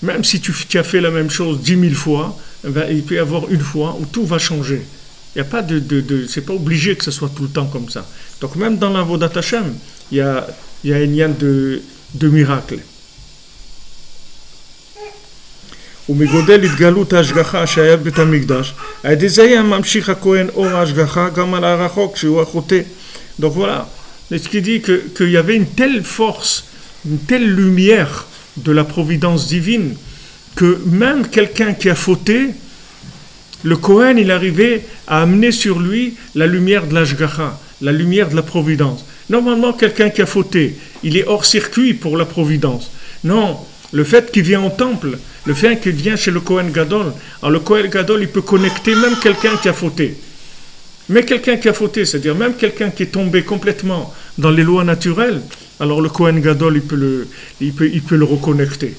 Speaker 2: Même si tu as fait la même chose 10 000 fois, il peut y avoir une fois où tout va changer. Il y a pas c'est pas obligé que ce soit tout le temps comme ça. Donc même dans l'Avodat Hashem, il y a un lien de miracle. ומגודל התגלות ההשגחה שהיה בבית המקדש, על ידי זה היה ממשיך הכהן אור ההשגחה גם על הרחוק שהוא החוטא. Donc voilà, ce qui dit qu'il y avait une telle force, une telle lumière de la providence divine, que même quelqu'un qui a fauté, le Kohen, il arrivait à amener sur lui la lumière de l'Ashgacha, la lumière de la providence. Normalement, quelqu'un qui a fauté, il est hors circuit pour la providence. Non, le fait qu'il vient au temple, le fait qu'il vient chez le Kohen Gadol, alors le Kohen Gadol, il peut connecter même quelqu'un qui a fauté. Mais quelqu'un qui a fauté, c'est-à-dire même quelqu'un qui est tombé complètement dans les lois naturelles, alors le Kohen Gadol, il peut le reconnecter.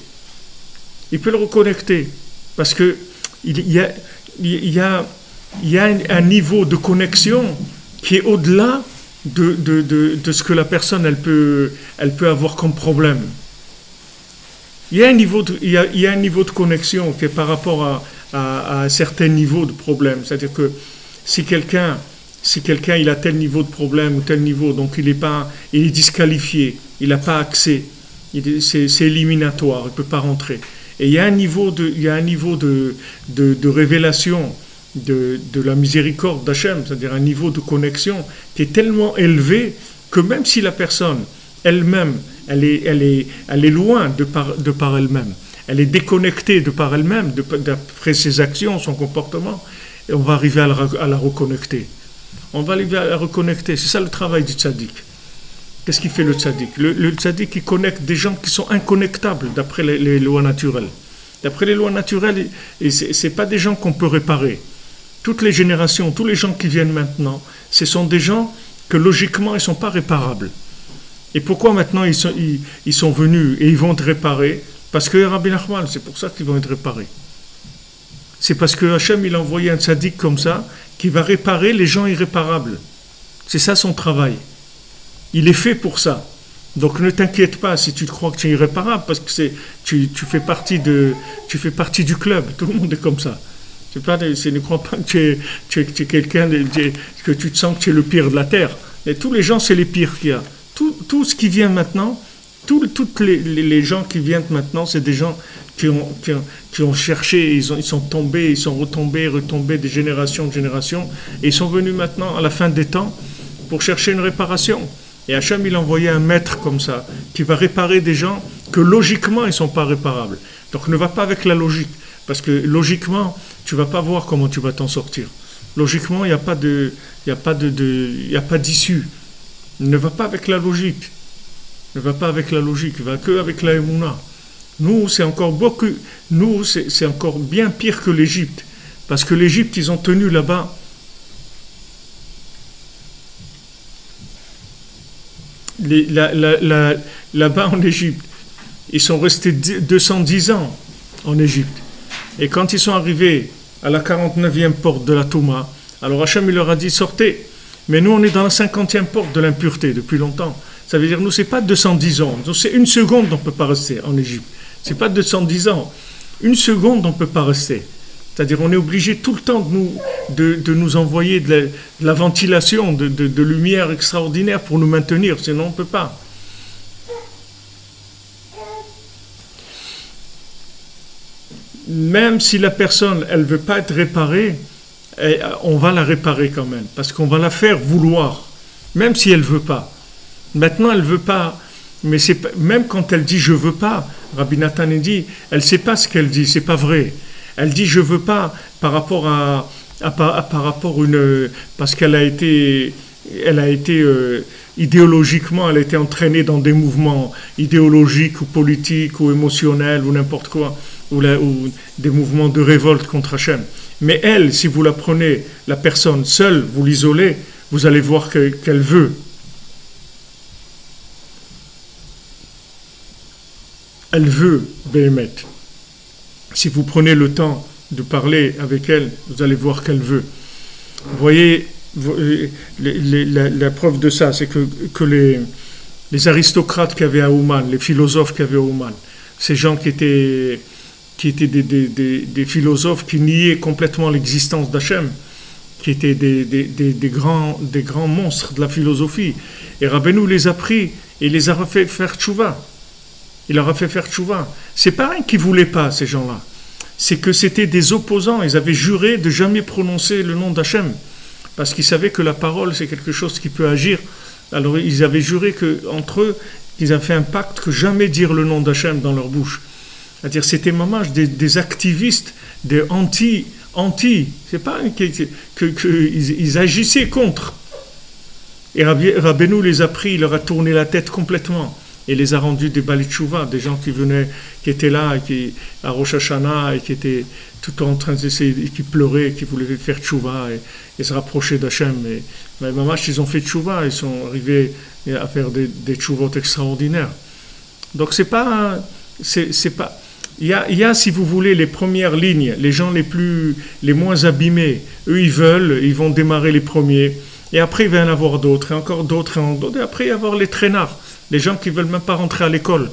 Speaker 2: Il peut le reconnecter, parce que il y a un niveau de connexion qui est au-delà de ce que la personne elle peut avoir comme problème. Il y a un niveau de connexion qui est par rapport à un certain niveau de problème. C'est-à-dire que si quelqu'un il a tel niveau de problème ou tel niveau, donc il est disqualifié, il n'a pas accès, c'est éliminatoire, il ne peut pas rentrer. Et il y a un niveau de révélation de la miséricorde d'Hachem, c'est-à-dire un niveau de connexion qui est tellement élevé que même si la personne elle-même, elle est loin de par elle-même, elle est déconnectée de par elle-même, d'après ses actions, son comportement, et on va arriver à la reconnecter. On va arriver à la reconnecter. C'est ça le travail du tzaddik. Qu'est-ce qu'il fait le tzaddik? Le tzaddik, il connecte des gens qui sont inconnectables d'après les lois naturelles. D'après les lois naturelles, ce n'est pas des gens qu'on peut réparer. Toutes les générations, tous les gens qui viennent maintenant, ce sont des gens que logiquement, ils ne sont pas réparables. Et pourquoi maintenant ils sont venus et ils vont être réparés? Parce que Rabbi Nachman, c'est pour ça qu'ils vont être réparés. C'est parce que Hachem, il a envoyé un tzaddik comme ça, qui va réparer les gens irréparables. C'est ça son travail. Il est fait pour ça. Donc ne t'inquiète pas si tu crois que tu es irréparable, parce que tu fais partie du club. Tout le monde est comme ça. Ne crois pas que tu es quelqu'un, que tu te sens que tu es le pire de la terre. Mais tous les gens, c'est les pires qu'il y a. Tout ce qui vient maintenant, toutes les gens qui viennent maintenant, c'est des gens qui ont cherché, ils sont tombés, ils sont retombés de génération en génération, et ils sont venus maintenant à la fin des temps pour chercher une réparation. Et Hachem, il a envoyé un maître comme ça, qui va réparer des gens que logiquement, ils ne sont pas réparables. Donc ne va pas avec la logique, parce que logiquement, tu ne vas pas voir comment tu vas t'en sortir. Logiquement, il n'y a pas d'issue. Ne va pas avec la logique. Ne va pas avec la logique, va que avec la émouna. Nous, c'est encore bien pire que l'Égypte. Parce que l'Égypte, ils ont tenu là-bas là-bas en Égypte. Ils sont restés 210 ans en Égypte. Et quand ils sont arrivés à la 49e porte de la Touma, alors Hachem, il leur a dit, sortez. Mais nous, on est dans la 50e porte de l'impureté depuis longtemps. Ça veut dire, nous, c'est pas 210 ans. Donc, c'est une seconde, on ne peut pas rester en Égypte. C'est pas 210 ans. Une seconde, on ne peut pas rester. C'est-à-dire, on est obligé tout le temps de nous envoyer de la ventilation, de lumière extraordinaire pour nous maintenir. Sinon, on ne peut pas. Même si la personne, elle ne veut pas être réparée, on va la réparer quand même, parce qu'on va la faire vouloir, même si elle ne veut pas. Maintenant, elle ne veut pas, mais même quand elle dit « je ne veux pas », Rabbi Nathan dit, elle ne sait pas ce qu'elle dit, c'est pas vrai. Elle dit « je ne veux pas » par rapport parce qu'elle a été idéologiquement, elle a été entraînée dans des mouvements idéologiques ou politiques ou émotionnels ou n'importe quoi, ou des mouvements de révolte contre Hachem. Mais elle, si vous la prenez, la personne seule, vous l'isolez, vous allez voir qu'elle veut. Elle veut, Béhémet. Si vous prenez le temps de parler avec elle, vous allez voir qu'elle veut. Vous voyez, la preuve de ça, c'est que les aristocrates qu'il y avait à Ouman, les philosophes qu'il y avait à Ouman, ces gens qui étaient des philosophes qui niaient complètement l'existence d'Hachem, qui étaient des grands monstres de la philosophie. Et Rabbeinu les a pris et les a fait faire tchouva. Il leur a fait faire tchouva. C'est pas un qui ne voulait pas, ces gens-là. c'est que c'était des opposants. Ils avaient juré de jamais prononcer le nom d'Hachem, parce qu'ils savaient que la parole, c'est quelque chose qui peut agir. Alors ils avaient juré qu'entre eux, ils avaient fait un pacte que jamais dire le nom d'Hachem dans leur bouche. C'est-à-dire c'était mamash des activistes, des anti, c'est pas qu'ils agissaient contre. Et Rabbeinu les a pris, il leur a tourné la tête complètement. Et les a rendus des Bali Tchouva, des gens qui étaient là, à Rosh Hashanah, et qui étaient tout en train d'essayer, qui pleuraient, qui voulaient faire Tchouva, et se rapprocher d'Hachem. Mais mamash, ils ont fait Tchouva, ils sont arrivés à faire des Tchouvot extraordinaires. Donc c'est pas... Il y a, si vous voulez, les premières lignes, les gens les moins abîmés. Eux, ils vont démarrer les premiers. Et après, il va y en avoir d'autres, et encore d'autres, et après, il va y avoir les traînards, les gens qui ne veulent même pas rentrer à l'école.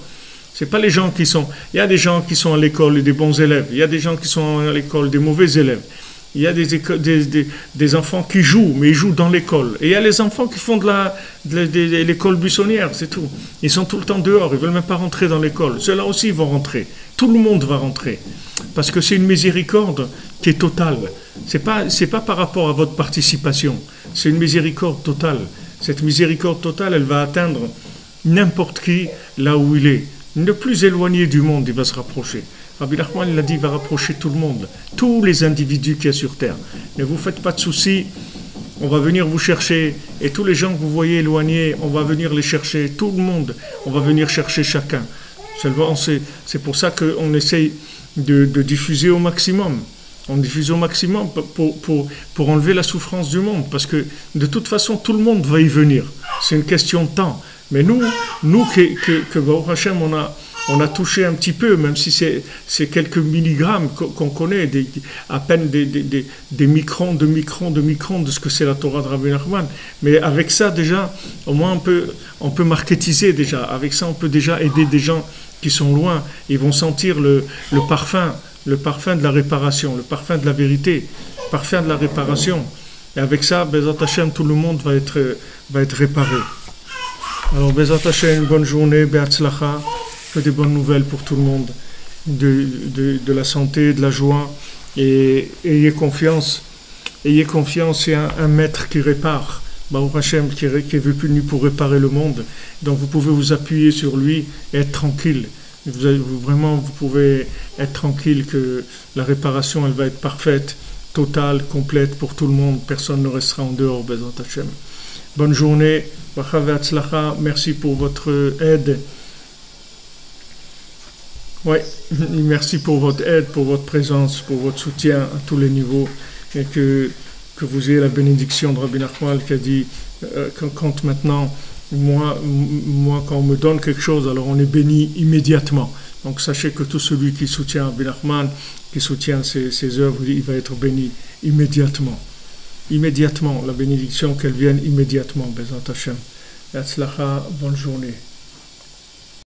Speaker 2: Ce n'est pas les gens qui sont... Il y a des gens qui sont à l'école, des bons élèves. Il y a des gens qui sont à l'école, des mauvais élèves. Il y a des enfants qui jouent, mais ils jouent dans l'école. Et il y a les enfants qui font de l'école buissonnière, c'est tout. Ils sont tout le temps dehors, ils ne veulent même pas rentrer dans l'école. Ceux-là aussi vont rentrer. Tout le monde va rentrer. Parce que c'est une miséricorde qui est totale. C'est pas par rapport à votre participation. C'est une miséricorde totale. Cette miséricorde totale, elle va atteindre n'importe qui là où il est. Le plus éloigné du monde, il va se rapprocher. Rabbi Nachman, il a dit, il va rapprocher tout le monde, tous les individus qu'il y a sur terre. Ne vous faites pas de soucis, on va venir vous chercher, et tous les gens que vous voyez éloignés, on va venir les chercher, tout le monde, on va venir chercher chacun. Seulement, c'est pour ça qu'on essaye de diffuser au maximum. On diffuse au maximum pour enlever la souffrance du monde, parce que de toute façon, tout le monde va y venir. C'est une question de temps. Mais nous que Baruch Hashem, on a touché un petit peu, même si c'est quelques milligrammes qu'on connaît, à peine des microns de ce que c'est la Torah de Rabbi Nachman. Mais avec ça, déjà, au moins on peut marketiser déjà. Avec ça, on peut déjà aider des gens qui sont loin. Ils vont sentir le parfum de la réparation, le parfum de la vérité, le parfum de la réparation. Et avec ça, Bezat Hashem, tout le monde va être réparé. Alors, Bezat Hashem, bonne journée, Be'atzlacha. Que des bonnes nouvelles pour tout le monde, de la santé, de la joie, et ayez confiance, il y a un maître qui répare, Baruch Hashem, qui est venu pour réparer le monde, donc vous pouvez vous appuyer sur lui et être tranquille, vous pouvez être tranquille que la réparation, elle va être parfaite, totale, complète pour tout le monde, personne ne restera en dehors, Bezat Hashem. Bonne journée, merci pour votre aide. Oui, merci pour votre aide, pour votre présence, pour votre soutien à tous les niveaux, et que vous ayez la bénédiction de Rabbi Nachman qui a dit quand maintenant, moi quand on me donne quelque chose, alors on est béni immédiatement. Donc sachez que tout celui qui soutient Rabbi Nachman, qui soutient ses œuvres, il va être béni immédiatement. Immédiatement, la bénédiction qu'elle vienne immédiatement, Bezat Hashem. Yatzlacha, bonne journée.